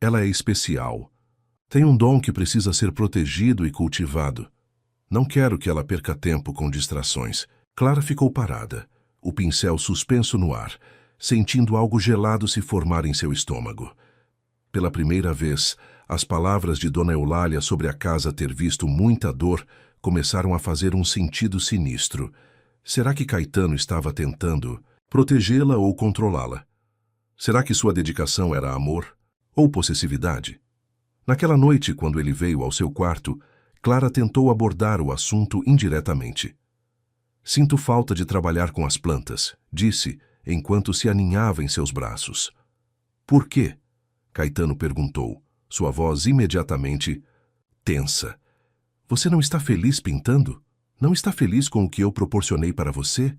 Ela é especial. Tem um dom que precisa ser protegido e cultivado. Não quero que ela perca tempo com distrações. Clara ficou parada, o pincel suspenso no ar, sentindo algo gelado se formar em seu estômago. Pela primeira vez, as palavras de Dona Eulália sobre a casa ter visto muita dor começaram a fazer um sentido sinistro. Será que Caetano estava tentando protegê-la ou controlá-la? Será que sua dedicação era amor ou possessividade? Naquela noite, quando ele veio ao seu quarto, Clara tentou abordar o assunto indiretamente. Sinto falta de trabalhar com as plantas, disse, enquanto se aninhava em seus braços. Por quê? Caetano perguntou, sua voz imediatamente tensa. Você não está feliz pintando? Não está feliz com o que eu proporcionei para você?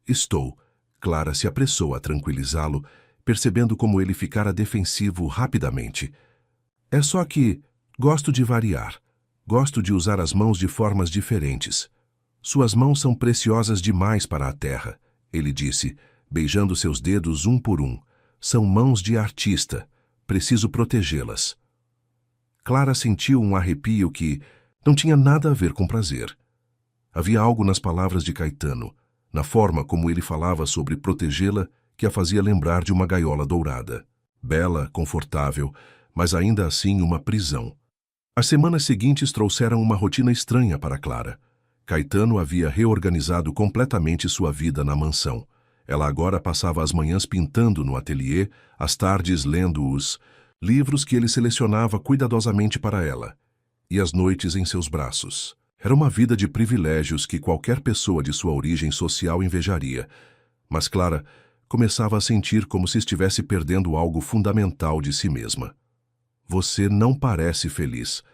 Estou. Clara se apressou a tranquilizá-lo, percebendo como ele ficara defensivo rapidamente. É só que gosto de variar. Gosto de usar as mãos de formas diferentes. Suas mãos são preciosas demais para a terra, ele disse, beijando seus dedos um por um. São mãos de artista. Preciso protegê-las. Clara sentiu um arrepio que não tinha nada a ver com prazer. Havia algo nas palavras de Caetano, na forma como ele falava sobre protegê-la, que a fazia lembrar de uma gaiola dourada. Bela, confortável, mas ainda assim uma prisão. As semanas seguintes trouxeram uma rotina estranha para Clara. Caetano havia reorganizado completamente sua vida na mansão. Ela agora passava as manhãs pintando no ateliê, as tardes lendo os livros que ele selecionava cuidadosamente para ela, e as noites em seus braços. Era uma vida de privilégios que qualquer pessoa de sua origem social invejaria, mas Clara começava a sentir como se estivesse perdendo algo fundamental de si mesma. Você não parece feliz,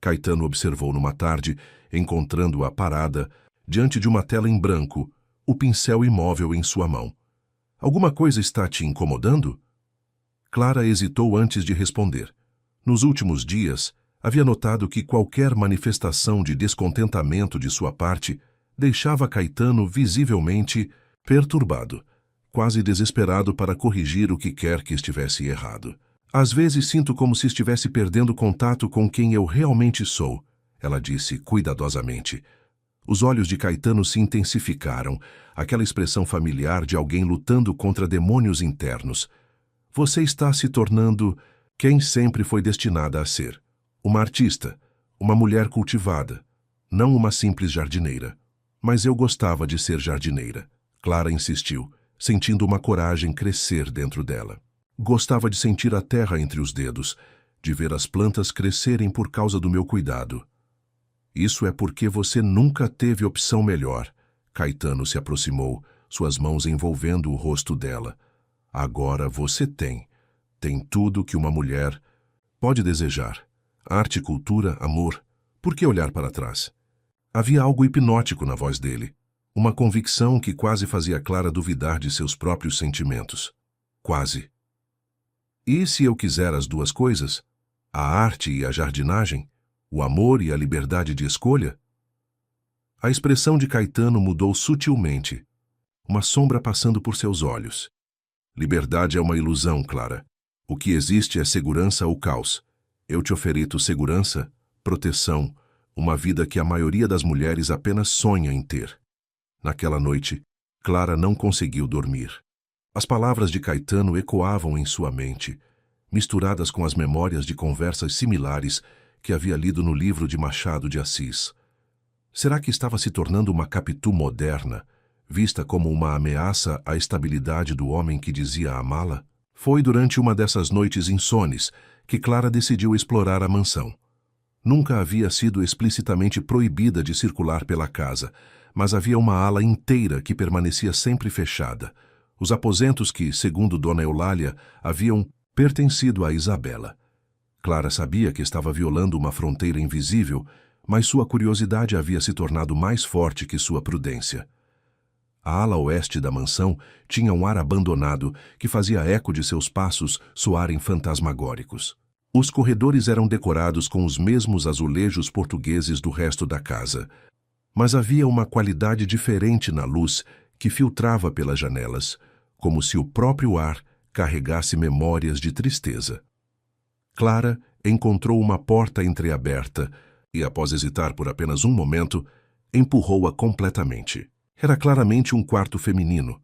Caetano observou numa tarde, encontrando-a parada, diante de uma tela em branco, o pincel imóvel em sua mão. Alguma coisa está te incomodando? Clara hesitou antes de responder. Nos últimos dias, havia notado que qualquer manifestação de descontentamento de sua parte deixava Caetano visivelmente perturbado, quase desesperado para corrigir o que quer que estivesse errado. Às vezes sinto como se estivesse perdendo contato com quem eu realmente sou, ela disse cuidadosamente. Os olhos de Caetano se intensificaram, aquela expressão familiar de alguém lutando contra demônios internos. Você está se tornando quem sempre foi destinada a ser. Uma artista, uma mulher cultivada, não uma simples jardineira. Mas eu gostava de ser jardineira, Clara insistiu, sentindo uma coragem crescer dentro dela. Gostava de sentir a terra entre os dedos, de ver as plantas crescerem por causa do meu cuidado. Isso é porque você nunca teve opção melhor. Caetano se aproximou, suas mãos envolvendo o rosto dela. Agora você tem. Tem tudo que uma mulher pode desejar. Arte, cultura, amor. Por que olhar para trás? Havia algo hipnótico na voz dele. Uma convicção que quase fazia Clara duvidar de seus próprios sentimentos. Quase. E se eu quiser as duas coisas? A arte e a jardinagem? O amor e a liberdade de escolha? A expressão de Caetano mudou sutilmente, uma sombra passando por seus olhos. Liberdade é uma ilusão, Clara. O que existe é segurança ou caos. Eu te ofereço segurança, proteção, uma vida que a maioria das mulheres apenas sonha em ter. Naquela noite, Clara não conseguiu dormir. As palavras de Caetano ecoavam em sua mente, misturadas com as memórias de conversas similares que havia lido no livro de Machado de Assis. Será que estava se tornando uma Capitu moderna, vista como uma ameaça à estabilidade do homem que dizia amá-la? Foi durante uma dessas noites insones que Clara decidiu explorar a mansão. Nunca havia sido explicitamente proibida de circular pela casa, mas havia uma ala inteira que permanecia sempre fechada. Os aposentos que, segundo Dona Eulália, haviam pertencido a Isabela. Clara sabia que estava violando uma fronteira invisível, mas sua curiosidade havia se tornado mais forte que sua prudência. A ala oeste da mansão tinha um ar abandonado que fazia eco de seus passos soarem fantasmagóricos. Os corredores eram decorados com os mesmos azulejos portugueses do resto da casa, mas havia uma qualidade diferente na luz que filtrava pelas janelas, como se o próprio ar carregasse memórias de tristeza. Clara encontrou uma porta entreaberta e, após hesitar por apenas um momento, empurrou-a completamente. Era claramente um quarto feminino.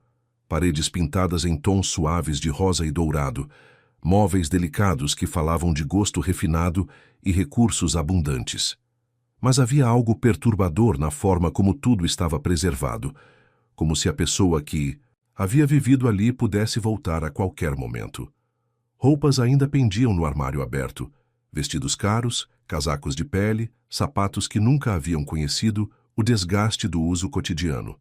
Paredes pintadas em tons suaves de rosa e dourado, móveis delicados que falavam de gosto refinado e recursos abundantes. Mas havia algo perturbador na forma como tudo estava preservado, como se a pessoa que havia vivido ali pudesse voltar a qualquer momento. Roupas ainda pendiam no armário aberto, vestidos caros, casacos de pele, sapatos que nunca haviam conhecido o desgaste do uso cotidiano.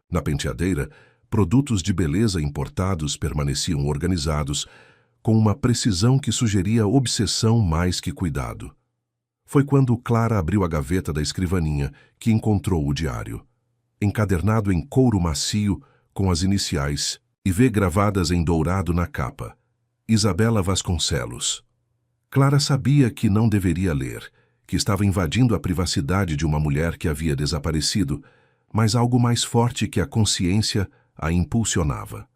Na penteadeira, produtos de beleza importados permaneciam organizados, com uma precisão que sugeria obsessão mais que cuidado. Foi quando Clara abriu a gaveta da escrivaninha que encontrou o diário. Encadernado em couro macio, com as iniciais IV gravadas em dourado na capa. Isabela Vasconcelos. Clara sabia que não deveria ler, que estava invadindo a privacidade de uma mulher que havia desaparecido, mas algo mais forte que a consciência a impulsionava.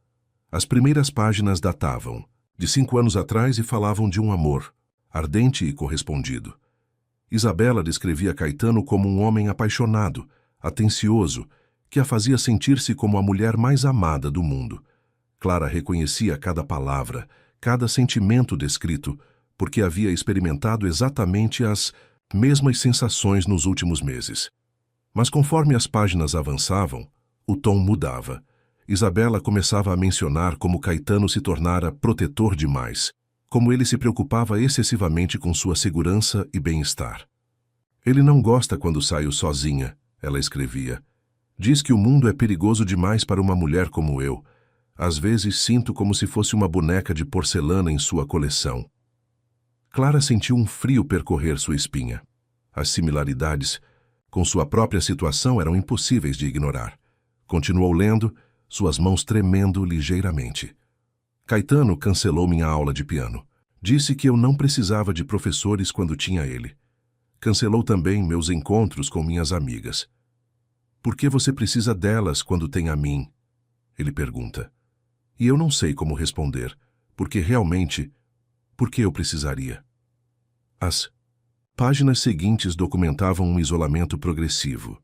As primeiras páginas datavam de 5 anos atrás e falavam de um amor, ardente e correspondido. Isabela descrevia Caetano como um homem apaixonado, atencioso, que a fazia sentir-se como a mulher mais amada do mundo. Clara reconhecia cada palavra, cada sentimento descrito, porque havia experimentado exatamente as mesmas sensações nos últimos meses. Mas conforme as páginas avançavam, o tom mudava. Isabela começava a mencionar como Caetano se tornara protetor demais, como ele se preocupava excessivamente com sua segurança e bem-estar. Ele não gosta quando saio sozinha, ela escrevia. Diz que o mundo é perigoso demais para uma mulher como eu. Às vezes sinto como se fosse uma boneca de porcelana em sua coleção. Clara sentiu um frio percorrer sua espinha. As similaridades com sua própria situação eram impossíveis de ignorar. Continuou lendo, suas mãos tremendo ligeiramente. Caetano cancelou minha aula de piano. Disse que eu não precisava de professores quando tinha ele. Cancelou também meus encontros com minhas amigas. Por que você precisa delas quando tem a mim? Ele pergunta. E eu não sei como responder, porque realmente, por que eu precisaria? As páginas seguintes documentavam um isolamento progressivo.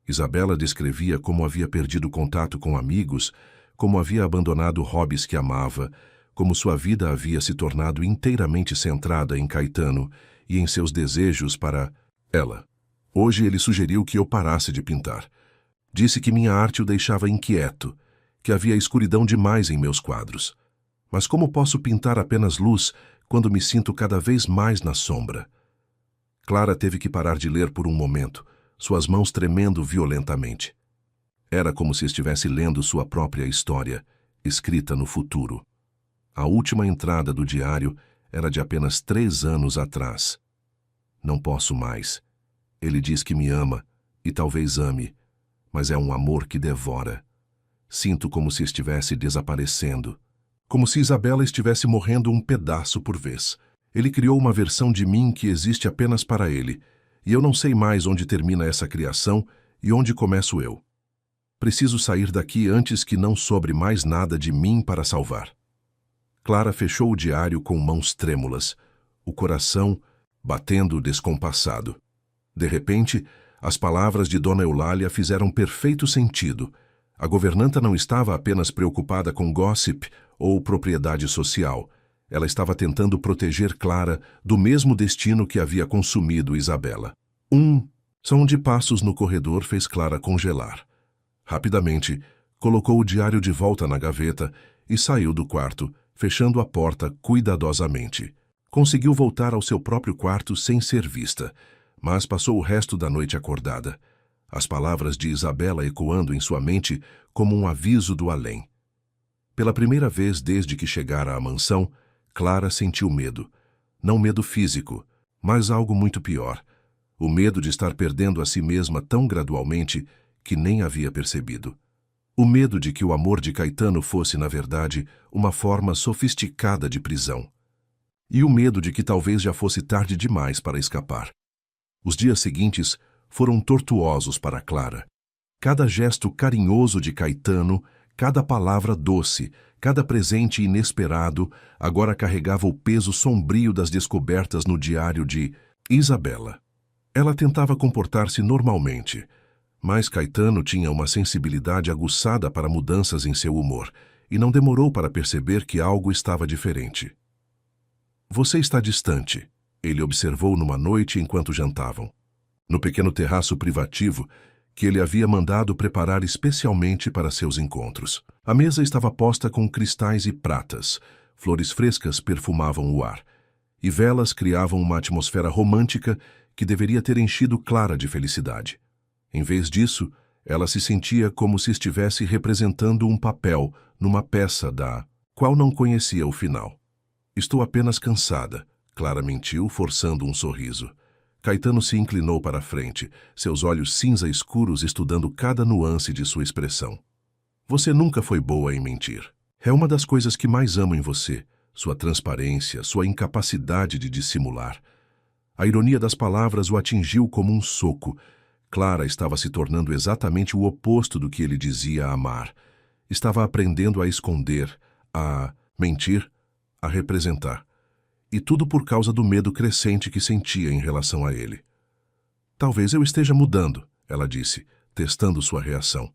Isabela descrevia como havia perdido contato com amigos, como havia abandonado hobbies que amava, como sua vida havia se tornado inteiramente centrada em Caetano e em seus desejos para ela. Hoje ele sugeriu que eu parasse de pintar. Disse que minha arte o deixava inquieto, que havia escuridão demais em meus quadros. Mas como posso pintar apenas luz quando me sinto cada vez mais na sombra? Clara teve que parar de ler por um momento, suas mãos tremendo violentamente. Era como se estivesse lendo sua própria história, escrita no futuro. A última entrada do diário era de apenas 3 anos atrás. Não posso mais. Ele diz que me ama, e talvez ame, mas é um amor que devora. Sinto como se estivesse desaparecendo, como se Isabela estivesse morrendo um pedaço por vez. Ele criou uma versão de mim que existe apenas para ele, e eu não sei mais onde termina essa criação e onde começo eu. Preciso sair daqui antes que não sobre mais nada de mim para salvar. Clara fechou o diário com mãos trêmulas, o coração batendo descompassado. De repente, as palavras de Dona Eulália fizeram perfeito sentido. A governanta não estava apenas preocupada com gossip ou propriedade social. Ela estava tentando proteger Clara do mesmo destino que havia consumido Isabela. Som de passos no corredor fez Clara congelar. Rapidamente, colocou o diário de volta na gaveta e saiu do quarto, fechando a porta cuidadosamente. Conseguiu voltar ao seu próprio quarto sem ser vista, mas passou o resto da noite acordada, as palavras de Isabela ecoando em sua mente como um aviso do além. Pela primeira vez desde que chegara à mansão, Clara sentiu medo. Não medo físico, mas algo muito pior. O medo de estar perdendo a si mesma tão gradualmente que nem havia percebido. O medo de que o amor de Caetano fosse, na verdade, uma forma sofisticada de prisão. E o medo de que talvez já fosse tarde demais para escapar. Os dias seguintes foram tortuosos para Clara. Cada gesto carinhoso de Caetano, cada palavra doce, cada presente inesperado, agora carregava o peso sombrio das descobertas no diário de Isabela. Ela tentava comportar-se normalmente, mas Caetano tinha uma sensibilidade aguçada para mudanças em seu humor, e não demorou para perceber que algo estava diferente. Você está distante, ele observou numa noite enquanto jantavam. No pequeno terraço privativo que ele havia mandado preparar especialmente para seus encontros. A mesa estava posta com cristais e pratas, flores frescas perfumavam o ar, e velas criavam uma atmosfera romântica que deveria ter enchido Clara de felicidade. Em vez disso, Ela se sentia como se estivesse representando um papel numa peça da qual não conhecia o final. Estou apenas cansada, Clara mentiu, forçando um sorriso. Caetano se inclinou para a frente, seus olhos cinza escuros estudando cada nuance de sua expressão. Você nunca foi boa em mentir. É uma das coisas que mais amo em você, sua transparência, sua incapacidade de dissimular. A ironia das palavras o atingiu como um soco. Clara estava se tornando exatamente o oposto do que ele dizia amar. Estava aprendendo a esconder, a mentir, a representar. E tudo por causa do medo crescente que sentia em relação a ele. Talvez eu esteja mudando, ela disse, testando sua reação.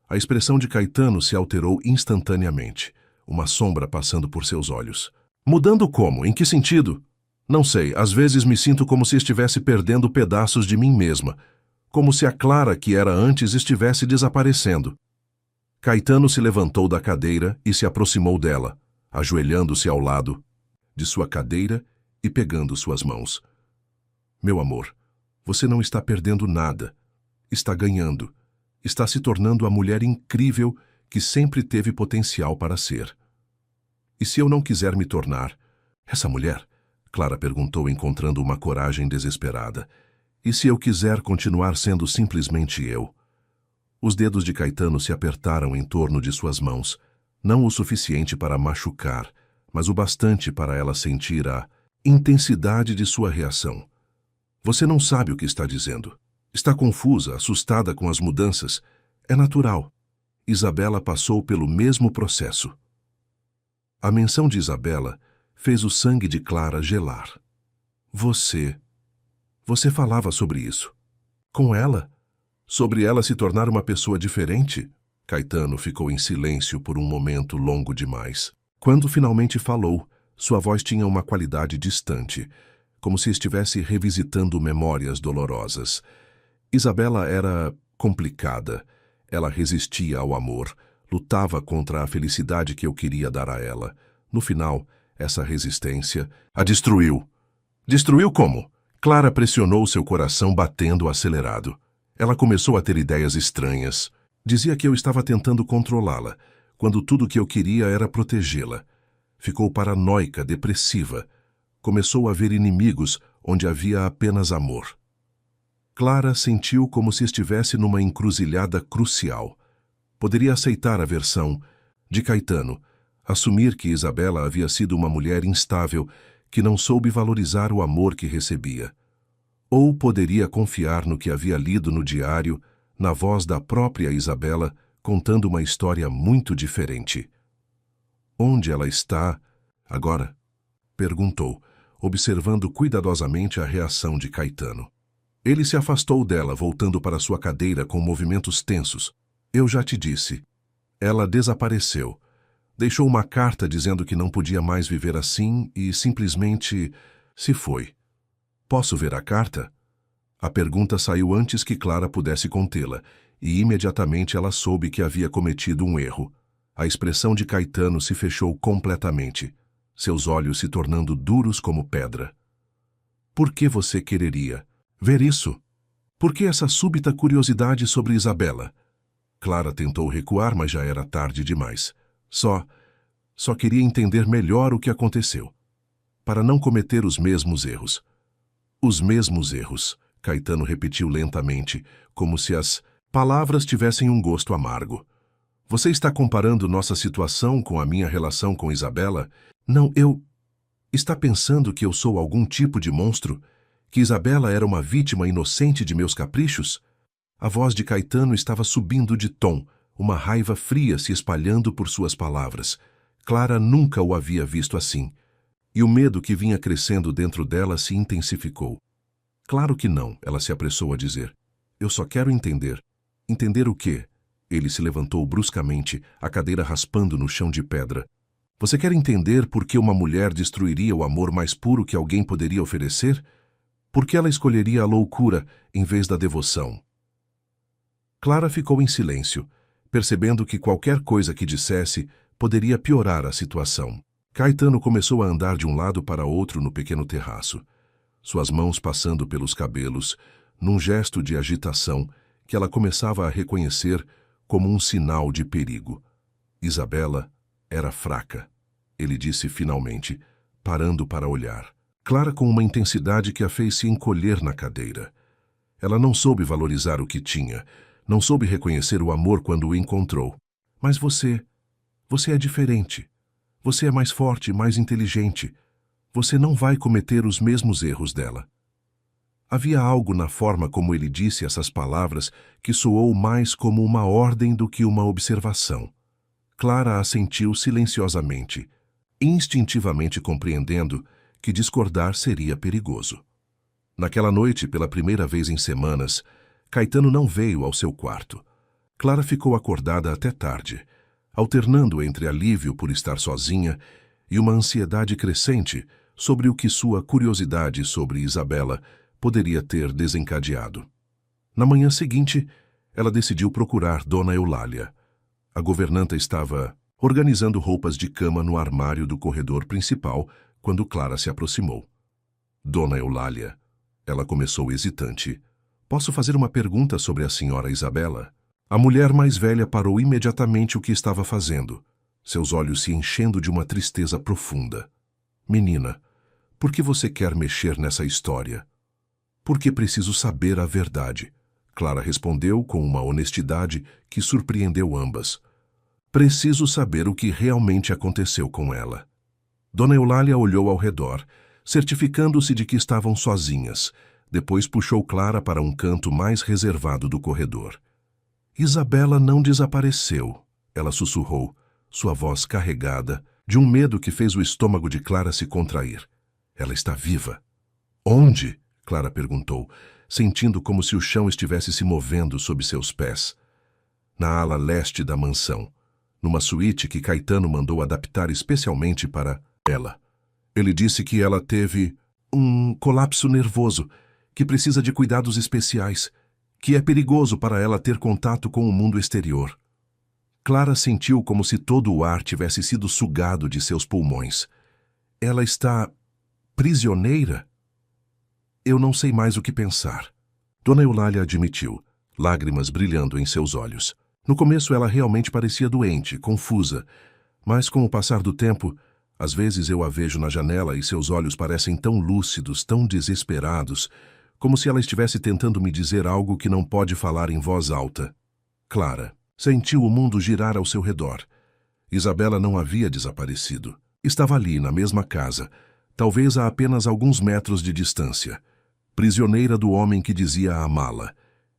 A expressão de Caetano se alterou instantaneamente, uma sombra passando por seus olhos. Mudando como? Em que sentido? Não sei, às vezes me sinto como se estivesse perdendo pedaços de mim mesma, como se a Clara que era antes estivesse desaparecendo. Caetano se levantou da cadeira e se aproximou dela, ajoelhando-se ao lado de sua cadeira e pegando suas mãos. Meu amor, você não está perdendo nada. Está ganhando. Está se tornando a mulher incrível que sempre teve potencial para ser. E se eu não quiser me tornar essa mulher? Clara perguntou, encontrando uma coragem desesperada. E se eu quiser continuar sendo simplesmente eu? Os dedos de Caetano se apertaram em torno de suas mãos, não o suficiente para machucar, mas o bastante para ela sentir a intensidade de sua reação. Você não sabe o que está dizendo. Está confusa, assustada com as mudanças. É natural. Isabela passou pelo mesmo processo. A menção de Isabela fez o sangue de Clara gelar. Você falava sobre isso. Com ela? Sobre ela se tornar uma pessoa diferente? Caetano ficou em silêncio por um momento longo demais. Quando finalmente falou, sua voz tinha uma qualidade distante, como se estivesse revisitando memórias dolorosas. Isabela era complicada. Ela resistia ao amor, lutava contra a felicidade que eu queria dar a ela. No final, essa resistência a destruiu. Destruiu como? Clara pressionou seu coração batendo acelerado. Ela começou a ter ideias estranhas. Dizia que eu estava tentando controlá-la, quando tudo o que eu queria era protegê-la. Ficou paranoica, depressiva. Começou a ver inimigos onde havia apenas amor. Clara sentiu como se estivesse numa encruzilhada crucial. Poderia aceitar a versão de Caetano, assumir que Isabela havia sido uma mulher instável que não soube valorizar o amor que recebia. Ou poderia confiar no que havia lido no diário, na voz da própria Isabela, contando uma história muito diferente. Onde ela está agora? Perguntou, observando cuidadosamente a reação de Caetano. Ele se afastou dela, voltando para sua cadeira com movimentos tensos. Eu já te disse. Ela desapareceu. Deixou uma carta dizendo que não podia mais viver assim e simplesmente se foi. Posso ver a carta? A pergunta saiu antes que Clara pudesse contê-la, e imediatamente ela soube que havia cometido um erro. A expressão de Caetano se fechou completamente, seus olhos se tornando duros como pedra. Por que você quereria ver isso? Por que essa súbita curiosidade sobre Isabela? Clara tentou recuar, mas já era tarde demais. Só queria entender melhor o que aconteceu, para não cometer os mesmos erros. Os mesmos erros, Caetano repetiu lentamente, como se as palavras tivessem um gosto amargo. Você está comparando nossa situação com a minha relação com Isabela? Não, Está pensando que eu sou algum tipo de monstro? Que Isabela era uma vítima inocente de meus caprichos? A voz de Caetano estava subindo de tom, uma raiva fria se espalhando por suas palavras. Clara nunca o havia visto assim, e o medo que vinha crescendo dentro dela se intensificou. Claro que não, ela se apressou a dizer. Eu só quero entender. Entender o quê? Ele se levantou bruscamente, a cadeira raspando no chão de pedra. Você quer entender por que uma mulher destruiria o amor mais puro que alguém poderia oferecer? Por que ela escolheria a loucura em vez da devoção? Clara ficou em silêncio, percebendo que qualquer coisa que dissesse poderia piorar a situação. Caetano começou a andar de um lado para outro no pequeno terraço, suas mãos passando pelos cabelos, num gesto de agitação que ela começava a reconhecer como um sinal de perigo. Isabela era fraca, ele disse finalmente, parando para olhar. Clara com uma intensidade que a fez se encolher na cadeira. Ela não soube valorizar o que tinha, não soube reconhecer o amor quando o encontrou. Mas você é diferente. Você é mais forte, mais inteligente. Você não vai cometer os mesmos erros dela. Havia algo na forma como ele disse essas palavras que soou mais como uma ordem do que uma observação. Clara assentiu silenciosamente, instintivamente compreendendo que discordar seria perigoso. Naquela noite, pela primeira vez em semanas, Caetano não veio ao seu quarto. Clara ficou acordada até tarde, alternando entre alívio por estar sozinha e uma ansiedade crescente sobre o que sua curiosidade sobre Isabela poderia ter desencadeado. Na manhã seguinte, ela decidiu procurar Dona Eulália. A governanta estava organizando roupas de cama no armário do corredor principal quando Clara se aproximou. Dona Eulália, ela começou hesitante. Posso fazer uma pergunta sobre a senhora Isabela? A mulher mais velha parou imediatamente o que estava fazendo, seus olhos se enchendo de uma tristeza profunda. Menina, por que você quer mexer nessa história? Porque preciso saber a verdade. Clara respondeu com uma honestidade que surpreendeu ambas. Preciso saber o que realmente aconteceu com ela. Dona Eulália olhou ao redor, certificando-se de que estavam sozinhas. Depois puxou Clara para um canto mais reservado do corredor. Isabela não desapareceu, ela sussurrou, sua voz carregada, de um medo que fez o estômago de Clara se contrair. Ela está viva. Onde? Clara perguntou, sentindo como se o chão estivesse se movendo sob seus pés. Na ala leste da mansão, numa suíte que Caetano mandou adaptar especialmente para ela. Ele disse que ela teve um colapso nervoso, que precisa de cuidados especiais, que é perigoso para ela ter contato com o mundo exterior. Clara sentiu como se todo o ar tivesse sido sugado de seus pulmões. Ela está prisioneira? Eu não sei mais o que pensar. Dona Eulália admitiu, lágrimas brilhando em seus olhos. No começo ela realmente parecia doente, confusa, mas com o passar do tempo, às vezes eu a vejo na janela e seus olhos parecem tão lúcidos, tão desesperados, como se ela estivesse tentando me dizer algo que não pode falar em voz alta. Clara sentiu o mundo girar ao seu redor. Isabela não havia desaparecido. Estava ali, na mesma casa, talvez a apenas alguns metros de distância, prisioneira do homem que dizia amá-la.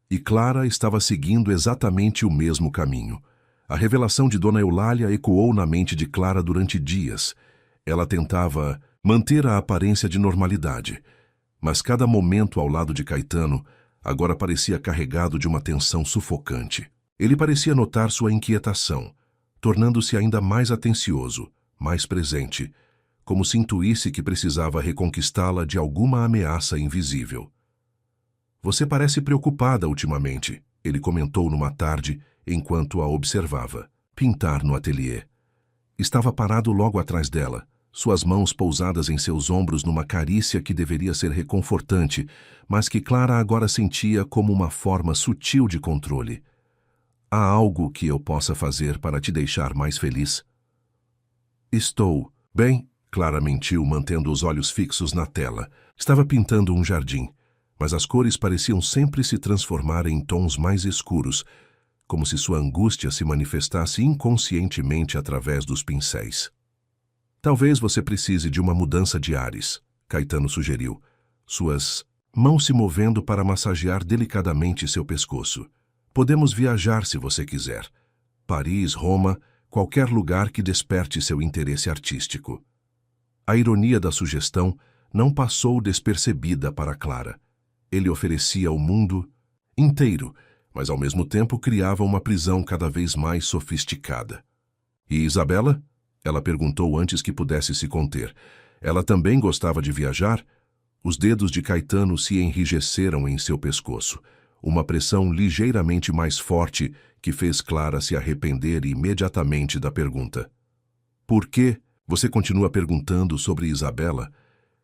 E Clara estava seguindo exatamente o mesmo caminho. A revelação de Dona Eulália ecoou na mente de Clara durante dias. Ela tentava manter a aparência de normalidade, mas cada momento ao lado de Caetano agora parecia carregado de uma tensão sufocante. Ele parecia notar sua inquietação, tornando-se ainda mais atencioso, mais presente, como se intuísse que precisava reconquistá-la de alguma ameaça invisível. Você parece preocupada ultimamente, ele comentou numa tarde enquanto a observava. Pintar no ateliê. Estava parado logo atrás dela, suas mãos pousadas em seus ombros numa carícia que deveria ser reconfortante, mas que Clara agora sentia como uma forma sutil de controle. Há algo que eu possa fazer para te deixar mais feliz? Estou bem, Clara mentiu, mantendo os olhos fixos na tela. Estava pintando um jardim, mas as cores pareciam sempre se transformar em tons mais escuros, como se sua angústia se manifestasse inconscientemente através dos pincéis. Talvez você precise de uma mudança de ares, Caetano sugeriu, suas mãos se movendo para massagear delicadamente seu pescoço. Podemos viajar se você quiser. Paris, Roma, qualquer lugar que desperte seu interesse artístico. A ironia da sugestão não passou despercebida para Clara. Ele oferecia o mundo inteiro, mas ao mesmo tempo criava uma prisão cada vez mais sofisticada. E Isabela? Ela perguntou antes que pudesse se conter. Ela também gostava de viajar? Os dedos de Caetano se enrijeceram em seu pescoço, uma pressão ligeiramente mais forte que fez Clara se arrepender imediatamente da pergunta. Por que você continua perguntando sobre Isabela?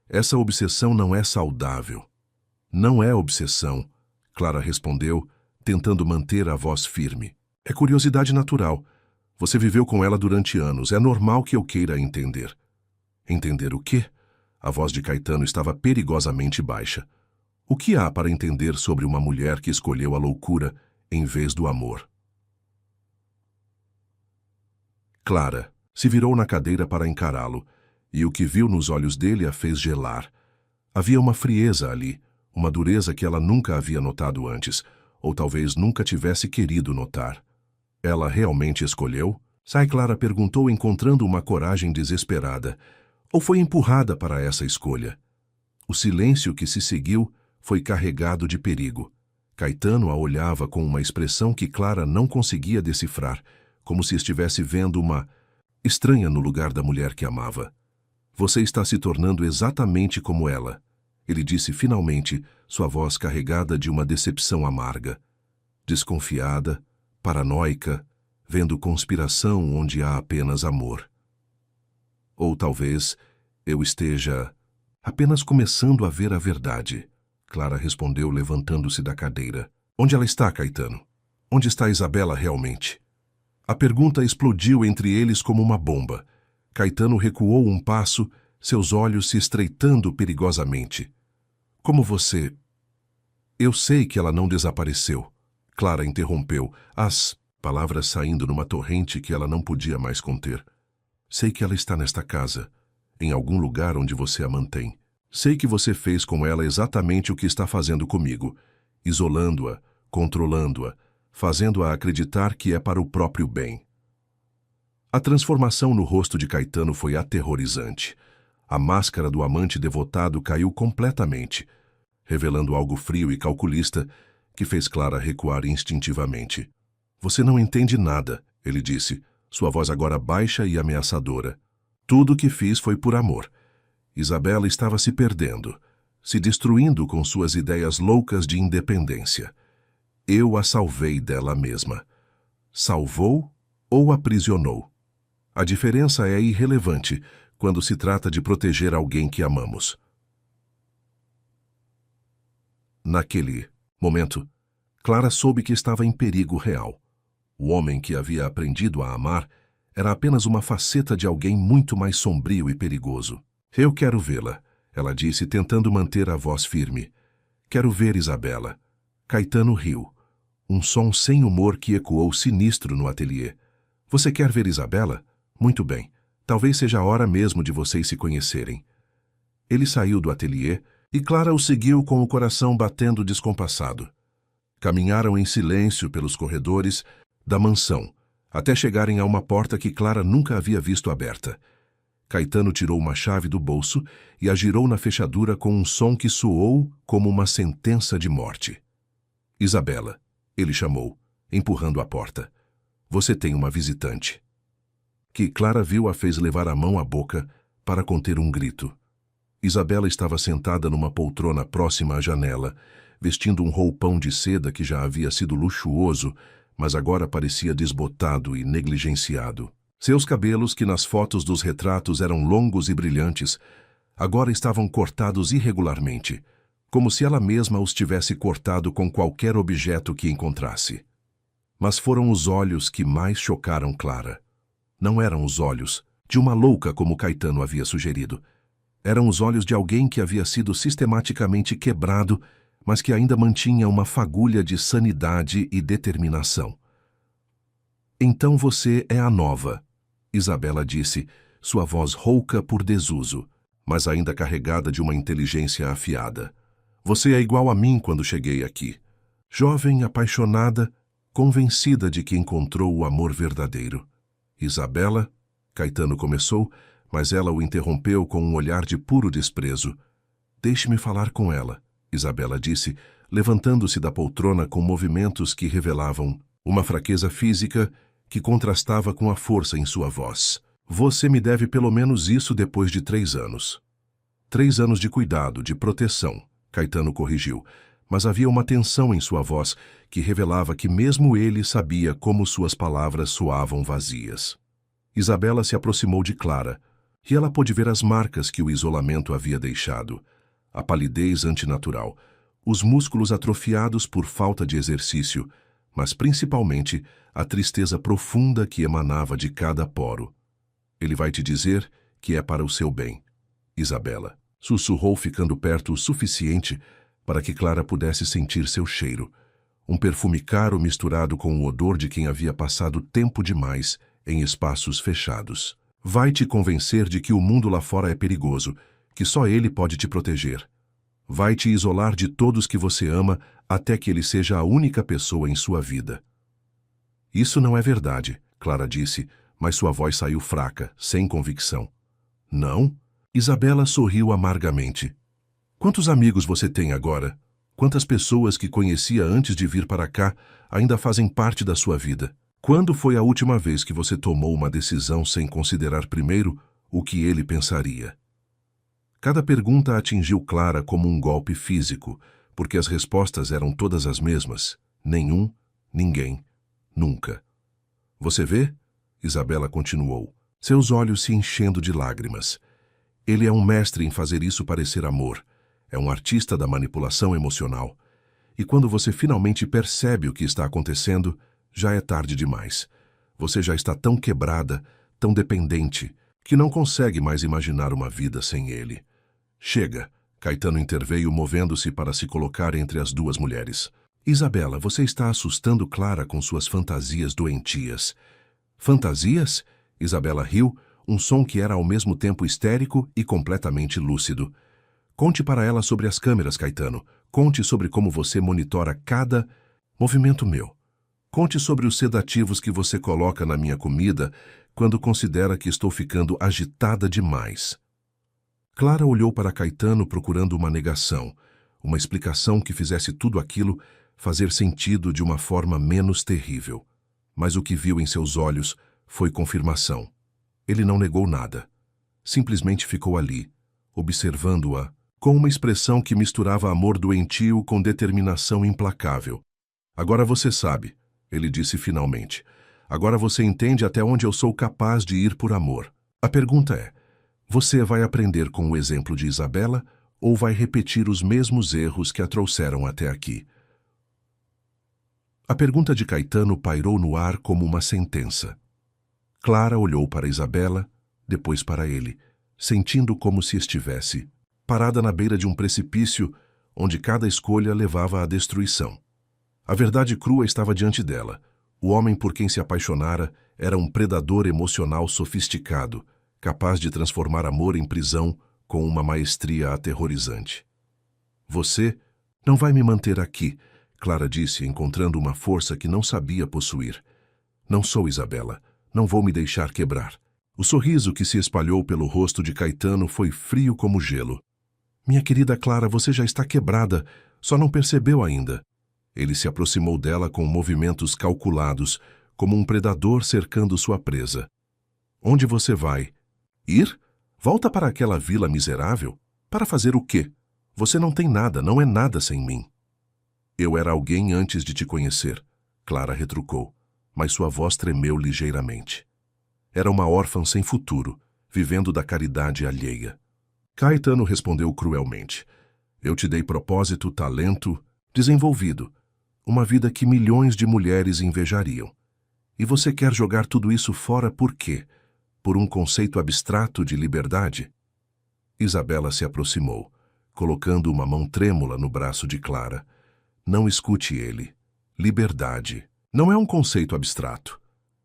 Essa obsessão não é saudável. Não é obsessão, Clara respondeu, tentando manter a voz firme. É curiosidade natural. Você viveu com ela durante anos. É normal que eu queira entender. Entender o quê? A voz de Caetano estava perigosamente baixa. O que há para entender sobre uma mulher que escolheu a loucura em vez do amor? Clara se virou na cadeira para encará-lo, e o que viu nos olhos dele a fez gelar. Havia uma frieza ali, uma dureza que ela nunca havia notado antes, ou talvez nunca tivesse querido notar. Ela realmente escolheu? Sai Clara perguntou, encontrando uma coragem desesperada. Ou foi empurrada para essa escolha? O silêncio que se seguiu foi carregado de perigo. Caetano a olhava com uma expressão que Clara não conseguia decifrar, como se estivesse vendo uma estranha no lugar da mulher que amava. Você está se tornando exatamente como ela, ele disse finalmente, sua voz carregada de uma decepção amarga. Desconfiada, paranoica, vendo conspiração onde há apenas amor. Ou talvez eu esteja apenas começando a ver a verdade, Clara respondeu levantando-se da cadeira. Onde ela está, Caetano? Onde está Isabela realmente? A pergunta explodiu entre eles como uma bomba. Caetano recuou um passo, seus olhos se estreitando perigosamente. Como você... Eu sei que ela não desapareceu. Clara interrompeu, as palavras saindo numa torrente que ela não podia mais conter. Sei que ela está nesta casa, em algum lugar onde você a mantém. Sei que você fez com ela exatamente o que está fazendo comigo, isolando-a, controlando-a, fazendo-a acreditar que é para o próprio bem. A transformação no rosto de Caetano foi aterrorizante. A máscara do amante devotado caiu completamente, revelando algo frio e calculista que fez Clara recuar instintivamente. Você não entende nada, ele disse, sua voz agora baixa e ameaçadora. Tudo o que fiz foi por amor. Isabela estava se perdendo, se destruindo com suas ideias loucas de independência. Eu a salvei dela mesma. Salvou ou aprisionou? A diferença é irrelevante quando se trata de proteger alguém que amamos. Naquele momento, Clara soube que estava em perigo real. O homem que havia aprendido a amar era apenas uma faceta de alguém muito mais sombrio e perigoso. Eu quero vê-la, ela disse, tentando manter a voz firme. Quero ver Isabela. Caetano riu. Um som sem humor que ecoou sinistro no ateliê. Você quer ver Isabela? Muito bem. Talvez seja a hora mesmo de vocês se conhecerem. Ele saiu do ateliê e Clara o seguiu com o coração batendo descompassado. Caminharam em silêncio pelos corredores da mansão, até chegarem a uma porta que Clara nunca havia visto aberta. Caetano tirou uma chave do bolso e a girou na fechadura com um som que soou como uma sentença de morte. Isabela, ele chamou, empurrando a porta. Você tem uma visitante. Que Clara viu a fez levar a mão à boca para conter um grito. Isabela estava sentada numa poltrona próxima à janela, vestindo um roupão de seda que já havia sido luxuoso, mas agora parecia desbotado e negligenciado. Seus cabelos, que nas fotos dos retratos eram longos e brilhantes, agora estavam cortados irregularmente, como se ela mesma os tivesse cortado com qualquer objeto que encontrasse. Mas foram os olhos que mais chocaram Clara. Não eram os olhos de uma louca como Caetano havia sugerido. Eram os olhos de alguém que havia sido sistematicamente quebrado, mas que ainda mantinha uma fagulha de sanidade e determinação. Então você é a nova, Isabela disse, sua voz rouca por desuso, mas ainda carregada de uma inteligência afiada. Você é igual a mim quando cheguei aqui. Jovem, apaixonada, convencida de que encontrou o amor verdadeiro. Isabela, Caetano começou, mas ela o interrompeu com um olhar de puro desprezo. Deixe-me falar com ela, Isabela disse, levantando-se da poltrona com movimentos que revelavam uma fraqueza física que contrastava com a força em sua voz. Você me deve pelo menos isso depois de 3 anos. 3 anos de cuidado, de proteção, Caetano corrigiu, mas havia uma tensão em sua voz que revelava que mesmo ele sabia como suas palavras soavam vazias. Isabela se aproximou de Clara, e ela pôde ver as marcas que o isolamento havia deixado. A palidez antinatural, os músculos atrofiados por falta de exercício, mas principalmente a tristeza profunda que emanava de cada poro. Ele vai te dizer que é para o seu bem. Isabela sussurrou, ficando perto o suficiente para que Clara pudesse sentir seu cheiro. Um perfume caro misturado com o odor de quem havia passado tempo demais em espaços fechados. Vai te convencer de que o mundo lá fora é perigoso, que só ele pode te proteger. Vai te isolar de todos que você ama até que ele seja a única pessoa em sua vida. Isso não é verdade, Clara disse, mas sua voz saiu fraca, sem convicção. Não? Isabela sorriu amargamente. Quantos amigos você tem agora? Quantas pessoas que conhecia antes de vir para cá ainda fazem parte da sua vida? Quando foi a última vez que você tomou uma decisão sem considerar primeiro o que ele pensaria? Cada pergunta atingiu Clara como um golpe físico, porque as respostas eram todas as mesmas. Nenhum, ninguém, nunca. Você vê? Isabela continuou, seus olhos se enchendo de lágrimas. Ele é um mestre em fazer isso parecer amor. É um artista da manipulação emocional. E quando você finalmente percebe o que está acontecendo, já é tarde demais. Você já está tão quebrada, tão dependente, que não consegue mais imaginar uma vida sem ele. Chega, Caetano interveio, movendo-se para se colocar entre as duas mulheres. Isabela, você está assustando Clara com suas fantasias doentias. Fantasias? Isabela riu, um som que era ao mesmo tempo histérico e completamente lúcido. Conte para ela sobre as câmeras, Caetano. Conte sobre como você monitora cada movimento meu. Conte sobre os sedativos que você coloca na minha comida quando considera que estou ficando agitada demais. Clara olhou para Caetano procurando uma negação, uma explicação que fizesse tudo aquilo fazer sentido de uma forma menos terrível. Mas o que viu em seus olhos foi confirmação. Ele não negou nada. Simplesmente ficou ali, observando-a, com uma expressão que misturava amor doentio com determinação implacável. Agora você sabe, ele disse finalmente. Agora você entende até onde eu sou capaz de ir por amor. A pergunta é, você vai aprender com o exemplo de Isabela ou vai repetir os mesmos erros que a trouxeram até aqui? A pergunta de Caetano pairou no ar como uma sentença. Clara olhou para Isabela, depois para ele, sentindo como se estivesse parada na beira de um precipício onde cada escolha levava à destruição. A verdade crua estava diante dela. O homem por quem se apaixonara era um predador emocional sofisticado, capaz de transformar amor em prisão com uma maestria aterrorizante. Você não vai me manter aqui, Clara disse, encontrando uma força que não sabia possuir. Não sou Isabela. Não vou me deixar quebrar. O sorriso que se espalhou pelo rosto de Caetano foi frio como gelo. Minha querida Clara, você já está quebrada, só não percebeu ainda. Ele se aproximou dela com movimentos calculados, como um predador cercando sua presa. Onde você vai? Ir? Volta para aquela vila miserável? Para fazer o quê? Você não tem nada, não é nada sem mim. Eu era alguém antes de te conhecer, Clara retrucou, mas sua voz tremeu ligeiramente. Era uma órfã sem futuro, vivendo da caridade alheia. Caetano respondeu cruelmente. Eu te dei propósito, talento, desenvolvido, uma vida que milhões de mulheres invejariam. E você quer jogar tudo isso fora por quê? Por um conceito abstrato de liberdade? Isabela se aproximou, colocando uma mão trêmula no braço de Clara. Não escute ele. Liberdade não é um conceito abstrato.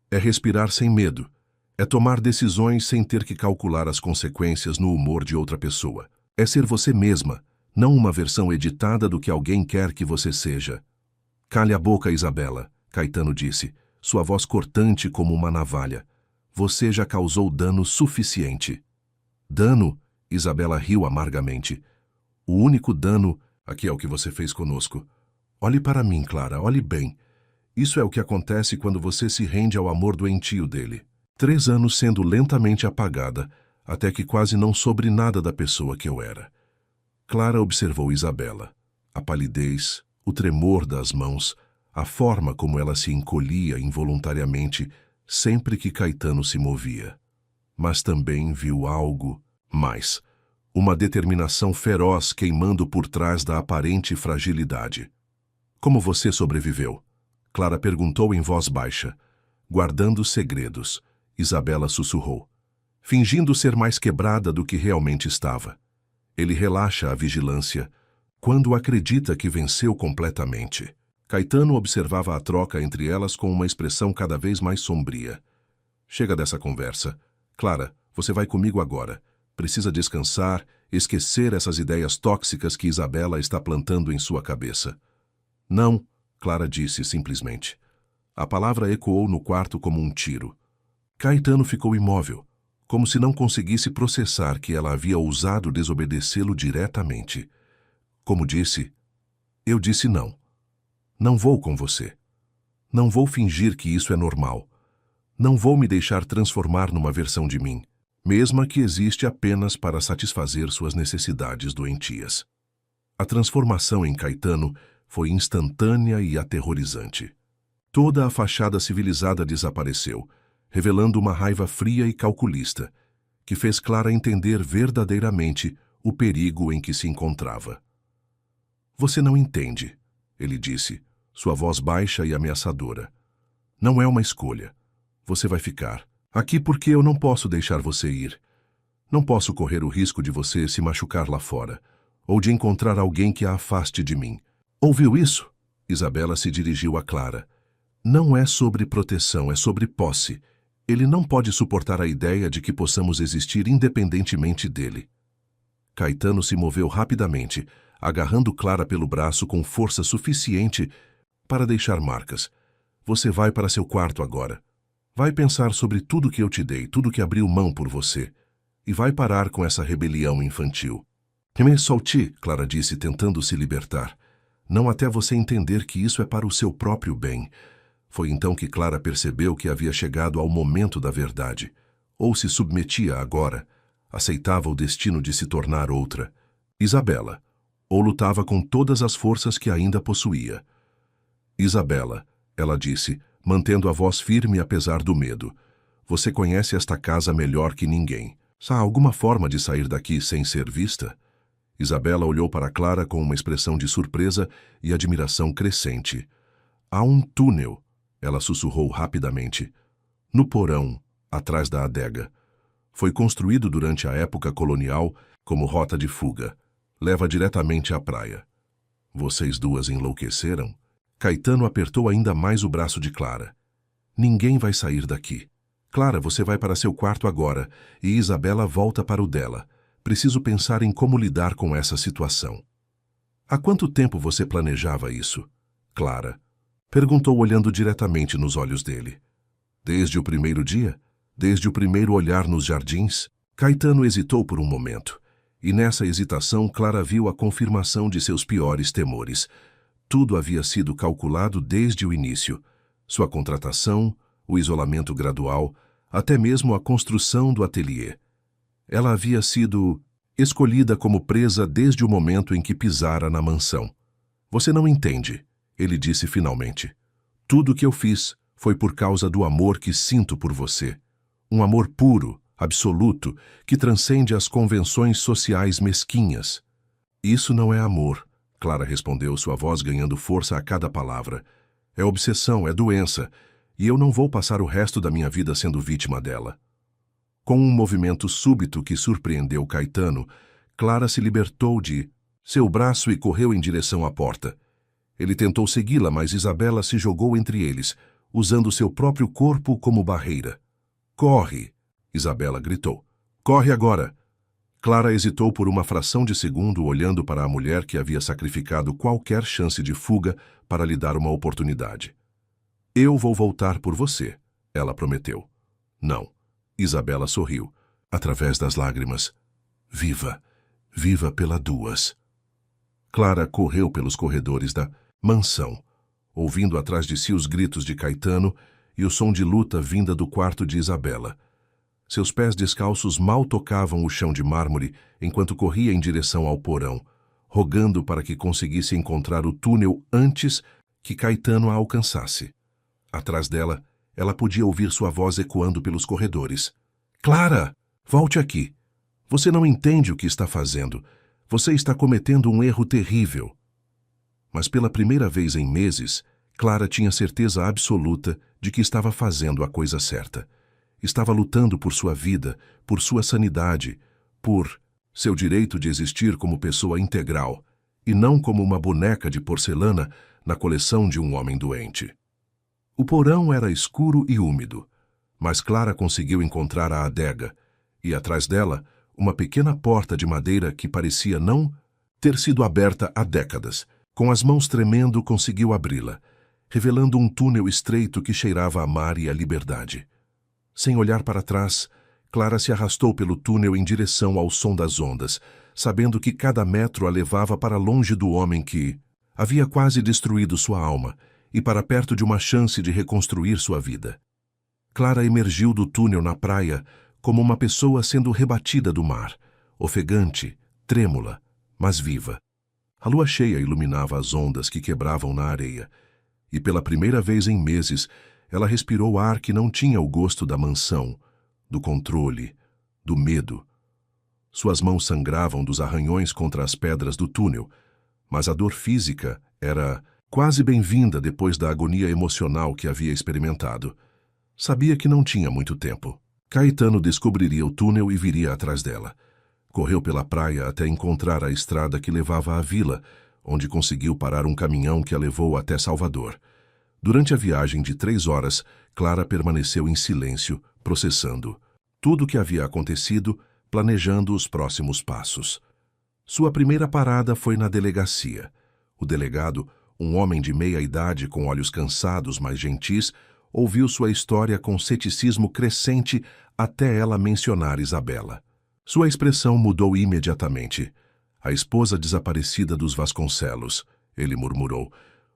É respirar sem medo. É tomar decisões sem ter que calcular as consequências no humor de outra pessoa. É ser você mesma, não uma versão editada do que alguém quer que você seja. Cale a boca, Isabela, Caetano disse, sua voz cortante como uma navalha. Você já causou dano suficiente. Dano? Isabela riu amargamente. O único dano aqui é o que você fez conosco. Olhe para mim, Clara, olhe bem. Isso é o que acontece quando você se rende ao amor doentio dele. 3 anos sendo lentamente apagada, até que quase não soube nada da pessoa que eu era. Clara observou Isabela. A palidez, o tremor das mãos, a forma como ela se encolhia involuntariamente sempre que Caetano se movia. Mas também viu algo mais. uma determinação feroz queimando por trás da aparente fragilidade. Como você sobreviveu? Clara perguntou em voz baixa. Guardando segredos, Isabela sussurrou, fingindo ser mais quebrada do que realmente estava. Ele relaxa a vigilância quando acredita que venceu completamente. Caetano observava a troca entre elas com uma expressão cada vez mais sombria. Chega dessa conversa. Clara, você vai comigo agora. Precisa descansar, esquecer essas ideias tóxicas que Isabela está plantando em sua cabeça. Não, Clara disse simplesmente. A palavra ecoou no quarto como um tiro. Caetano ficou imóvel, como se não conseguisse processar que ela havia ousado desobedecê-lo diretamente. Como disse, eu disse não. Não vou com você. Não vou fingir que isso é normal. Não vou me deixar transformar numa versão de mim, mesma que existe apenas para satisfazer suas necessidades doentias. A transformação em Caetano foi instantânea e aterrorizante. Toda a fachada civilizada desapareceu, revelando uma raiva fria e calculista, que fez Clara entender verdadeiramente o perigo em que se encontrava. Você não entende, ele disse, sua voz baixa e ameaçadora. Não é uma escolha. Você vai ficar aqui porque eu não posso deixar você ir. Não posso correr o risco de você se machucar lá fora, ou de encontrar alguém que a afaste de mim. Ouviu isso? Isabela se dirigiu a Clara. Não é sobre proteção, é sobre posse. Ele não pode suportar a ideia de que possamos existir independentemente dele. Caetano se moveu rapidamente, agarrando Clara pelo braço com força suficiente para deixar marcas. Você vai para seu quarto agora. Vai pensar sobre tudo que eu te dei, tudo que abriu mão por você. E vai parar com essa rebelião infantil. Me solte, Clara disse, tentando se libertar. Não até você entender que isso é para o seu próprio bem. Foi então que Clara percebeu que havia chegado ao momento da verdade. Ou se submetia agora, aceitava o destino de se tornar outra, Isabela, ou lutava com todas as forças que ainda possuía. Isabela, ela disse, mantendo a voz firme apesar do medo. Você conhece esta casa melhor que ninguém. Há alguma forma de sair daqui sem ser vista? Isabela olhou para Clara com uma expressão de surpresa e admiração crescente. Há um túnel, ela sussurrou rapidamente. No porão, atrás da adega. Foi construído durante a época colonial como rota de fuga. Leva diretamente à praia. Vocês duas enlouqueceram? Caetano apertou ainda mais o braço de Clara. Ninguém vai sair daqui. Clara, você vai para seu quarto agora e Isabela volta para o dela. Preciso pensar em como lidar com essa situação. Há quanto tempo você planejava isso? Clara perguntou olhando diretamente nos olhos dele. Desde o primeiro dia? Desde o primeiro olhar nos jardins? Caetano hesitou por um momento. E nessa hesitação, Clara viu a confirmação de seus piores temores. Tudo havia sido calculado desde o início. Sua contratação, o isolamento gradual, até mesmo a construção do ateliê. Ela havia sido escolhida como presa desde o momento em que pisara na mansão. Você não entende, ele disse finalmente. Tudo o que eu fiz foi por causa do amor que sinto por você. Um amor puro, absoluto, que transcende as convenções sociais mesquinhas. Isso não é amor, Clara respondeu, sua voz ganhando força a cada palavra. É obsessão, é doença, e eu não vou passar o resto da minha vida sendo vítima dela. Com um movimento súbito que surpreendeu Caetano, Clara se libertou de seu braço e correu em direção à porta. Ele tentou segui-la, mas Isabela se jogou entre eles, usando seu próprio corpo como barreira. Corre! Isabela gritou. Corre agora! Clara hesitou por uma fração de segundo, olhando para a mulher que havia sacrificado qualquer chance de fuga para lhe dar uma oportunidade. Eu vou voltar por você, ela prometeu. Não. Isabela sorriu, através das lágrimas. Viva! Viva pela duas! Clara correu pelos corredores da mansão, ouvindo atrás de si os gritos de Caetano e o som de luta vinda do quarto de Isabela. Seus pés descalços mal tocavam o chão de mármore enquanto corria em direção ao porão, rogando para que conseguisse encontrar o túnel antes que Caetano a alcançasse. Atrás dela, ela podia ouvir sua voz ecoando pelos corredores. Clara! Volte aqui! Você não entende o que está fazendo. Você está cometendo um erro terrível. Mas pela primeira vez em meses, Clara tinha certeza absoluta de que estava fazendo a coisa certa. Estava lutando por sua vida, por sua sanidade, por seu direito de existir como pessoa integral, e não como uma boneca de porcelana na coleção de um homem doente. O porão era escuro e úmido, mas Clara conseguiu encontrar a adega, e atrás dela, uma pequena porta de madeira que parecia não ter sido aberta há décadas. Com as mãos tremendo, conseguiu abri-la, revelando um túnel estreito que cheirava a mar e a liberdade. Sem olhar para trás, Clara se arrastou pelo túnel em direção ao som das ondas, sabendo que cada metro a levava para longe do homem que havia quase destruído sua alma e para perto de uma chance de reconstruir sua vida. Clara emergiu do túnel na praia como uma pessoa sendo rebatida do mar, ofegante, trêmula, mas viva. A lua cheia iluminava as ondas que quebravam na areia, e pela primeira vez em meses ela respirou ar que não tinha o gosto da mansão, do controle, do medo. Suas mãos sangravam dos arranhões contra as pedras do túnel, mas a dor física era quase bem-vinda depois da agonia emocional que havia experimentado. Sabia que não tinha muito tempo. Caetano descobriria o túnel e viria atrás dela. Correu pela praia até encontrar a estrada que levava à vila, onde conseguiu parar um caminhão que a levou até Salvador. Durante a viagem de 3 horas, Clara permaneceu em silêncio, processando tudo o que havia acontecido, planejando os próximos passos. Sua primeira parada foi na delegacia. O delegado, um homem de meia idade com olhos cansados, mas gentis, ouviu sua história com ceticismo crescente até ela mencionar Isabela. Sua expressão mudou imediatamente. A esposa desaparecida dos Vasconcelos, ele murmurou.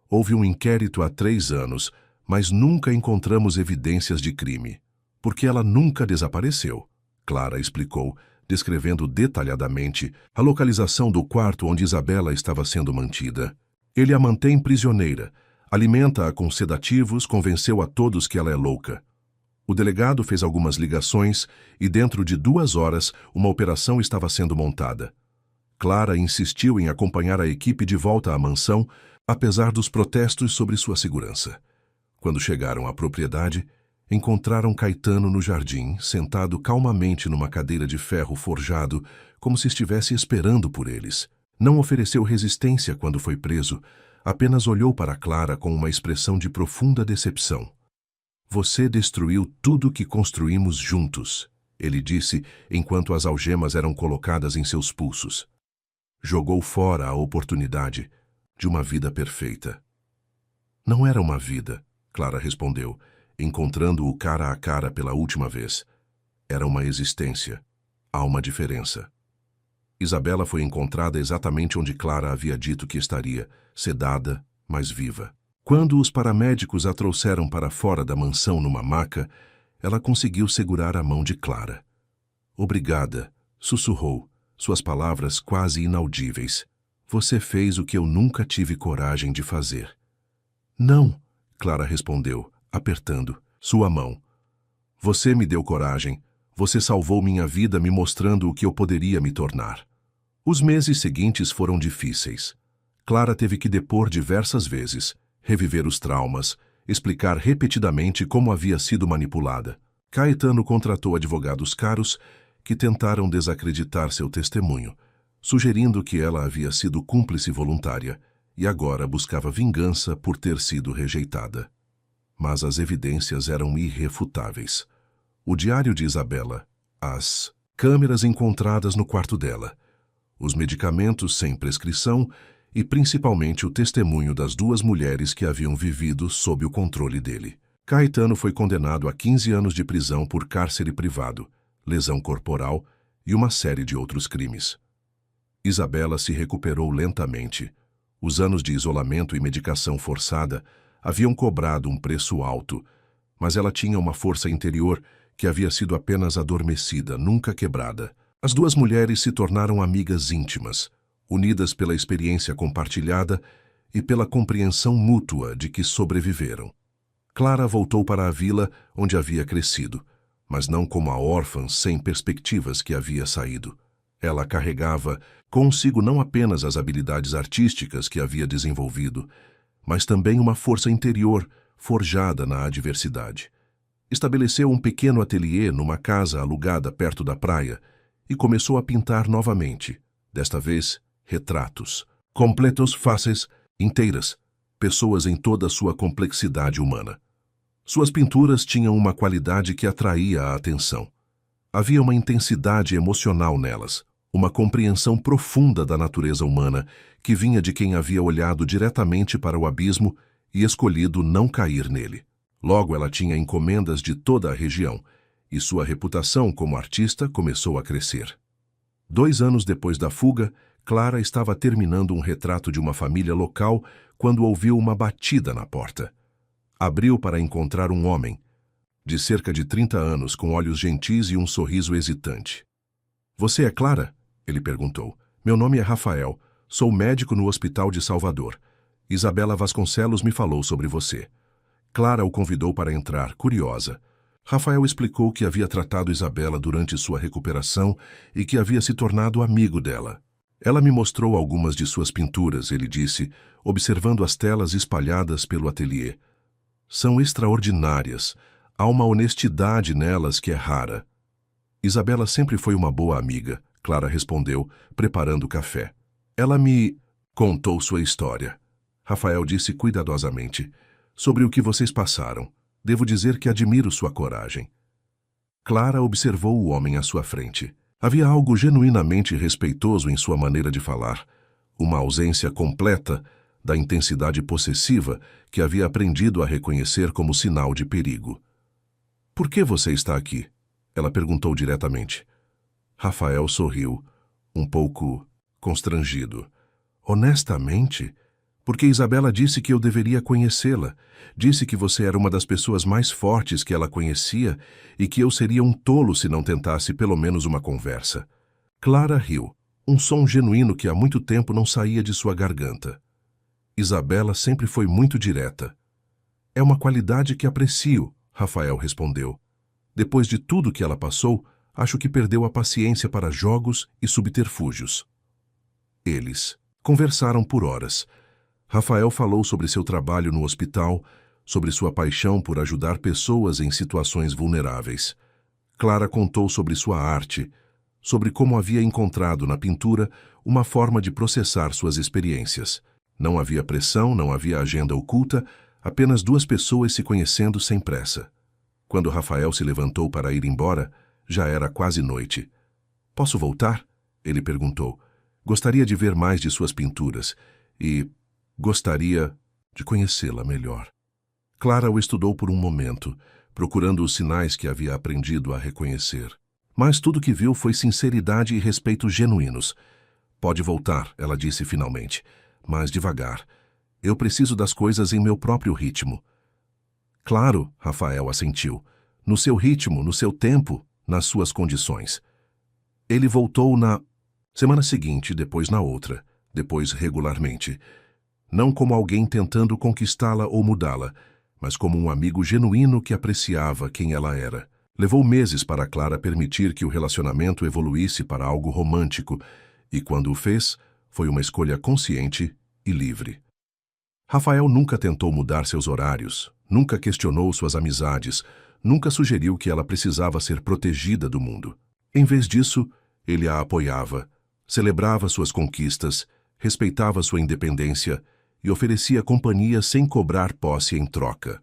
Houve um inquérito há 3 anos, mas nunca encontramos evidências de crime. Porque ela nunca desapareceu, Clara explicou, descrevendo detalhadamente a localização do quarto onde Isabela estava sendo mantida. Ele a mantém prisioneira, alimenta-a com sedativos, convenceu a todos que ela é louca. O delegado fez algumas ligações e dentro de 2 horas uma operação estava sendo montada. Clara insistiu em acompanhar a equipe de volta à mansão, apesar dos protestos sobre sua segurança. Quando chegaram à propriedade, encontraram Caetano no jardim, sentado calmamente numa cadeira de ferro forjado, como se estivesse esperando por eles. Não ofereceu resistência quando foi preso, apenas olhou para Clara com uma expressão de profunda decepção. Você destruiu tudo que construímos juntos, ele disse enquanto as algemas eram colocadas em seus pulsos. Jogou fora a oportunidade de uma vida perfeita. Não era uma vida, Clara respondeu, encontrando-o cara a cara pela última vez. Era uma existência. Há uma diferença. Isabela foi encontrada exatamente onde Clara havia dito que estaria, sedada, mas viva. Quando os paramédicos a trouxeram para fora da mansão numa maca, ela conseguiu segurar a mão de Clara. Obrigada, sussurrou, suas palavras quase inaudíveis. Você fez o que eu nunca tive coragem de fazer. Não, Clara respondeu, apertando sua mão. Você me deu coragem. Você salvou minha vida me mostrando o que eu poderia me tornar. Os meses seguintes foram difíceis. Clara teve que depor diversas vezes, reviver os traumas, explicar repetidamente como havia sido manipulada. Caetano contratou advogados caros que tentaram desacreditar seu testemunho, sugerindo que ela havia sido cúmplice voluntária e agora buscava vingança por ter sido rejeitada. Mas as evidências eram irrefutáveis. O diário de Isabela, as câmeras encontradas no quarto dela, os medicamentos sem prescrição e principalmente o testemunho das 2 mulheres que haviam vivido sob o controle dele. Caetano foi condenado a 15 anos de prisão por cárcere privado, lesão corporal e uma série de outros crimes. Isabela se recuperou lentamente. Os anos de isolamento e medicação forçada haviam cobrado um preço alto, mas ela tinha uma força interior que havia sido apenas adormecida, nunca quebrada. As 2 mulheres se tornaram amigas íntimas, unidas pela experiência compartilhada e pela compreensão mútua de que sobreviveram. Clara voltou para a vila onde havia crescido, mas não como a órfã sem perspectivas que havia saído. Ela carregava consigo não apenas as habilidades artísticas que havia desenvolvido, mas também uma força interior forjada na adversidade. Estabeleceu um pequeno ateliê numa casa alugada perto da praia e começou a pintar novamente, desta vez retratos, completos, faces, inteiras, pessoas em toda a sua complexidade humana. Suas pinturas tinham uma qualidade que atraía a atenção. Havia uma intensidade emocional nelas, uma compreensão profunda da natureza humana que vinha de quem havia olhado diretamente para o abismo e escolhido não cair nele. Logo, ela tinha encomendas de toda a região, e sua reputação como artista começou a crescer. 2 anos depois da fuga, Clara estava terminando um retrato de uma família local quando ouviu uma batida na porta. Abriu para encontrar um homem, de cerca de 30 anos, com olhos gentis e um sorriso hesitante. "Você é Clara?" ele perguntou. "Meu nome é Rafael. Sou médico no Hospital de Salvador. Isabela Vasconcelos me falou sobre você." Clara o convidou para entrar, curiosa. Rafael explicou que havia tratado Isabela durante sua recuperação e que havia se tornado amigo dela. "Ela me mostrou algumas de suas pinturas", ele disse, observando as telas espalhadas pelo ateliê. "São extraordinárias. Há uma honestidade nelas que é rara." "Isabela sempre foi uma boa amiga", Clara respondeu, preparando o café. "Ela me contou sua história." Rafael disse cuidadosamente. "Sobre o que vocês passaram. Devo dizer que admiro sua coragem." Clara observou o homem à sua frente. Havia algo genuinamente respeitoso em sua maneira de falar, uma ausência completa da intensidade possessiva que havia aprendido a reconhecer como sinal de perigo. "Por que você está aqui?" ela perguntou diretamente. Rafael sorriu, um pouco constrangido. "Honestamente, porque Isabela disse que eu deveria conhecê-la. Disse que você era uma das pessoas mais fortes que ela conhecia e que eu seria um tolo se não tentasse pelo menos uma conversa." Clara riu, um som genuíno que há muito tempo não saía de sua garganta. "Isabela sempre foi muito direta." "É uma qualidade que aprecio", Rafael respondeu. "Depois de tudo que ela passou, acho que perdeu a paciência para jogos e subterfúgios." Eles conversaram por horas. Rafael falou sobre seu trabalho no hospital, sobre sua paixão por ajudar pessoas em situações vulneráveis. Clara contou sobre sua arte, sobre como havia encontrado na pintura uma forma de processar suas experiências. Não havia pressão, não havia agenda oculta, apenas 2 pessoas se conhecendo sem pressa. Quando Rafael se levantou para ir embora, já era quase noite. "Posso voltar?" ele perguntou. "Gostaria de ver mais de suas pinturas e gostaria de conhecê-la melhor." Clara o estudou por um momento, procurando os sinais que havia aprendido a reconhecer. Mas tudo que viu foi sinceridade e respeito genuínos. "Pode voltar", ela disse finalmente, "mas devagar. Eu preciso das coisas em meu próprio ritmo." "Claro", Rafael assentiu. "No seu ritmo, no seu tempo, nas suas condições." Ele voltou na semana seguinte, depois na outra, depois regularmente. Não como alguém tentando conquistá-la ou mudá-la, mas como um amigo genuíno que apreciava quem ela era. Levou meses para Clara permitir que o relacionamento evoluísse para algo romântico, e quando o fez, foi uma escolha consciente e livre. Rafael nunca tentou mudar seus horários, nunca questionou suas amizades, nunca sugeriu que ela precisava ser protegida do mundo. Em vez disso, ele a apoiava, celebrava suas conquistas, respeitava sua independência e oferecia companhia sem cobrar posse em troca.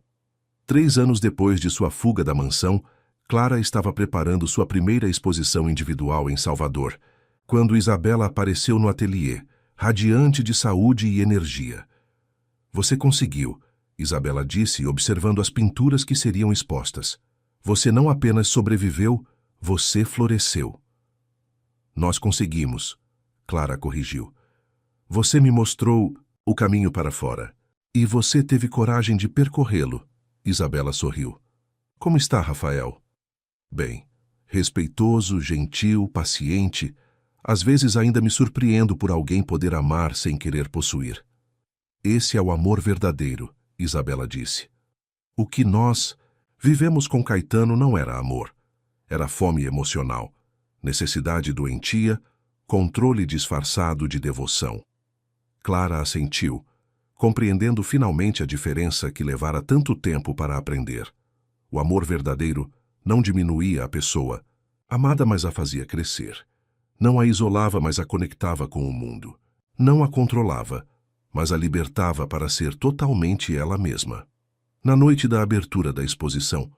3 anos depois de sua fuga da mansão, Clara estava preparando sua primeira exposição individual em Salvador, quando Isabela apareceu no ateliê, radiante de saúde e energia. "Você conseguiu", Isabela disse, observando as pinturas que seriam expostas. "Você não apenas sobreviveu, você floresceu." "Nós conseguimos", Clara corrigiu. "Você me mostrou o caminho para fora. E você teve coragem de percorrê-lo." Isabela sorriu. "Como está, Rafael?" "Bem. Respeitoso, gentil, paciente. Às vezes ainda me surpreendo por alguém poder amar sem querer possuir." "Esse é o amor verdadeiro", Isabela disse. "O que nós vivemos com Caetano não era amor. Era fome emocional, necessidade doentia, controle disfarçado de devoção. Clara assentiu, compreendendo finalmente a diferença que levara tanto tempo para aprender. O amor verdadeiro não diminuía a pessoa, amada, mas a fazia crescer. Não a isolava, mas a conectava com o mundo. Não a controlava, mas a libertava para ser totalmente ela mesma. Na noite da abertura da exposição,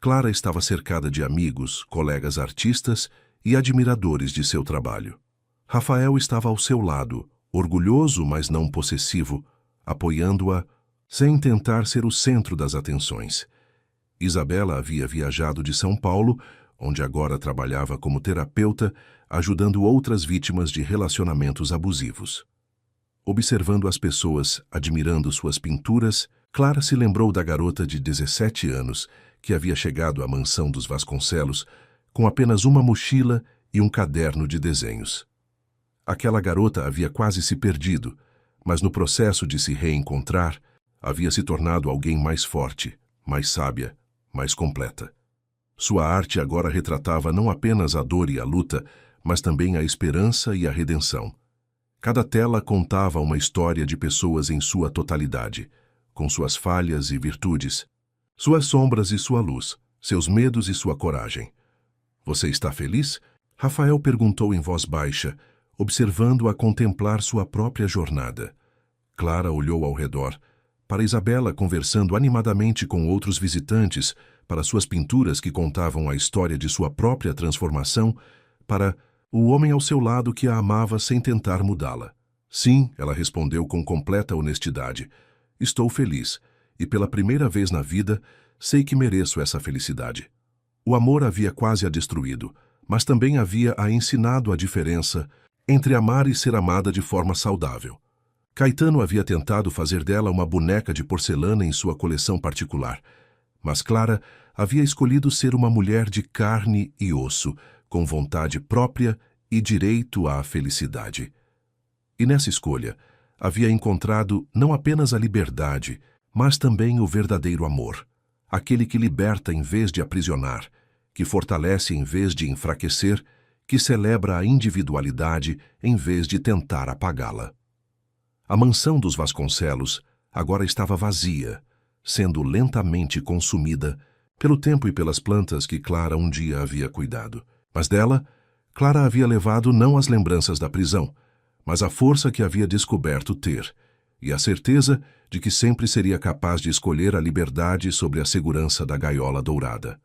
Clara estava cercada de amigos, colegas artistas e admiradores de seu trabalho. Rafael estava ao seu lado, orgulhoso, mas não possessivo, apoiando-a, sem tentar ser o centro das atenções. Isabela havia viajado de São Paulo, onde agora trabalhava como terapeuta, ajudando outras vítimas de relacionamentos abusivos. Observando as pessoas, admirando suas pinturas, Clara se lembrou da garota de 17 anos que havia chegado à mansão dos Vasconcelos com apenas uma mochila e um caderno de desenhos. Aquela garota havia quase se perdido, mas no processo de se reencontrar, havia se tornado alguém mais forte, mais sábia, mais completa. Sua arte agora retratava não apenas a dor e a luta, mas também a esperança e a redenção. Cada tela contava uma história de pessoas em sua totalidade, com suas falhas e virtudes, suas sombras e sua luz, seus medos e sua coragem. "Você está feliz?" Rafael perguntou em voz baixa, observando-a contemplar sua própria jornada. Clara olhou ao redor, para Isabela conversando animadamente com outros visitantes, para suas pinturas que contavam a história de sua própria transformação, para o homem ao seu lado que a amava sem tentar mudá-la. "Sim", ela respondeu com completa honestidade. "Estou feliz, e pela primeira vez na vida, sei que mereço essa felicidade." O amor havia quase a destruído, mas também havia a ensinado a diferença entre amar e ser amada de forma saudável. Caetano havia tentado fazer dela uma boneca de porcelana em sua coleção particular, mas Clara havia escolhido ser uma mulher de carne e osso, com vontade própria e direito à felicidade. E nessa escolha, havia encontrado não apenas a liberdade, mas também o verdadeiro amor, aquele que liberta em vez de aprisionar, que fortalece em vez de enfraquecer, que celebra a individualidade em vez de tentar apagá-la. A mansão dos Vasconcelos agora estava vazia, sendo lentamente consumida pelo tempo e pelas plantas que Clara um dia havia cuidado. Mas dela, Clara havia levado não as lembranças da prisão, mas a força que havia descoberto ter, e a certeza de que sempre seria capaz de escolher a liberdade sobre a segurança da gaiola dourada.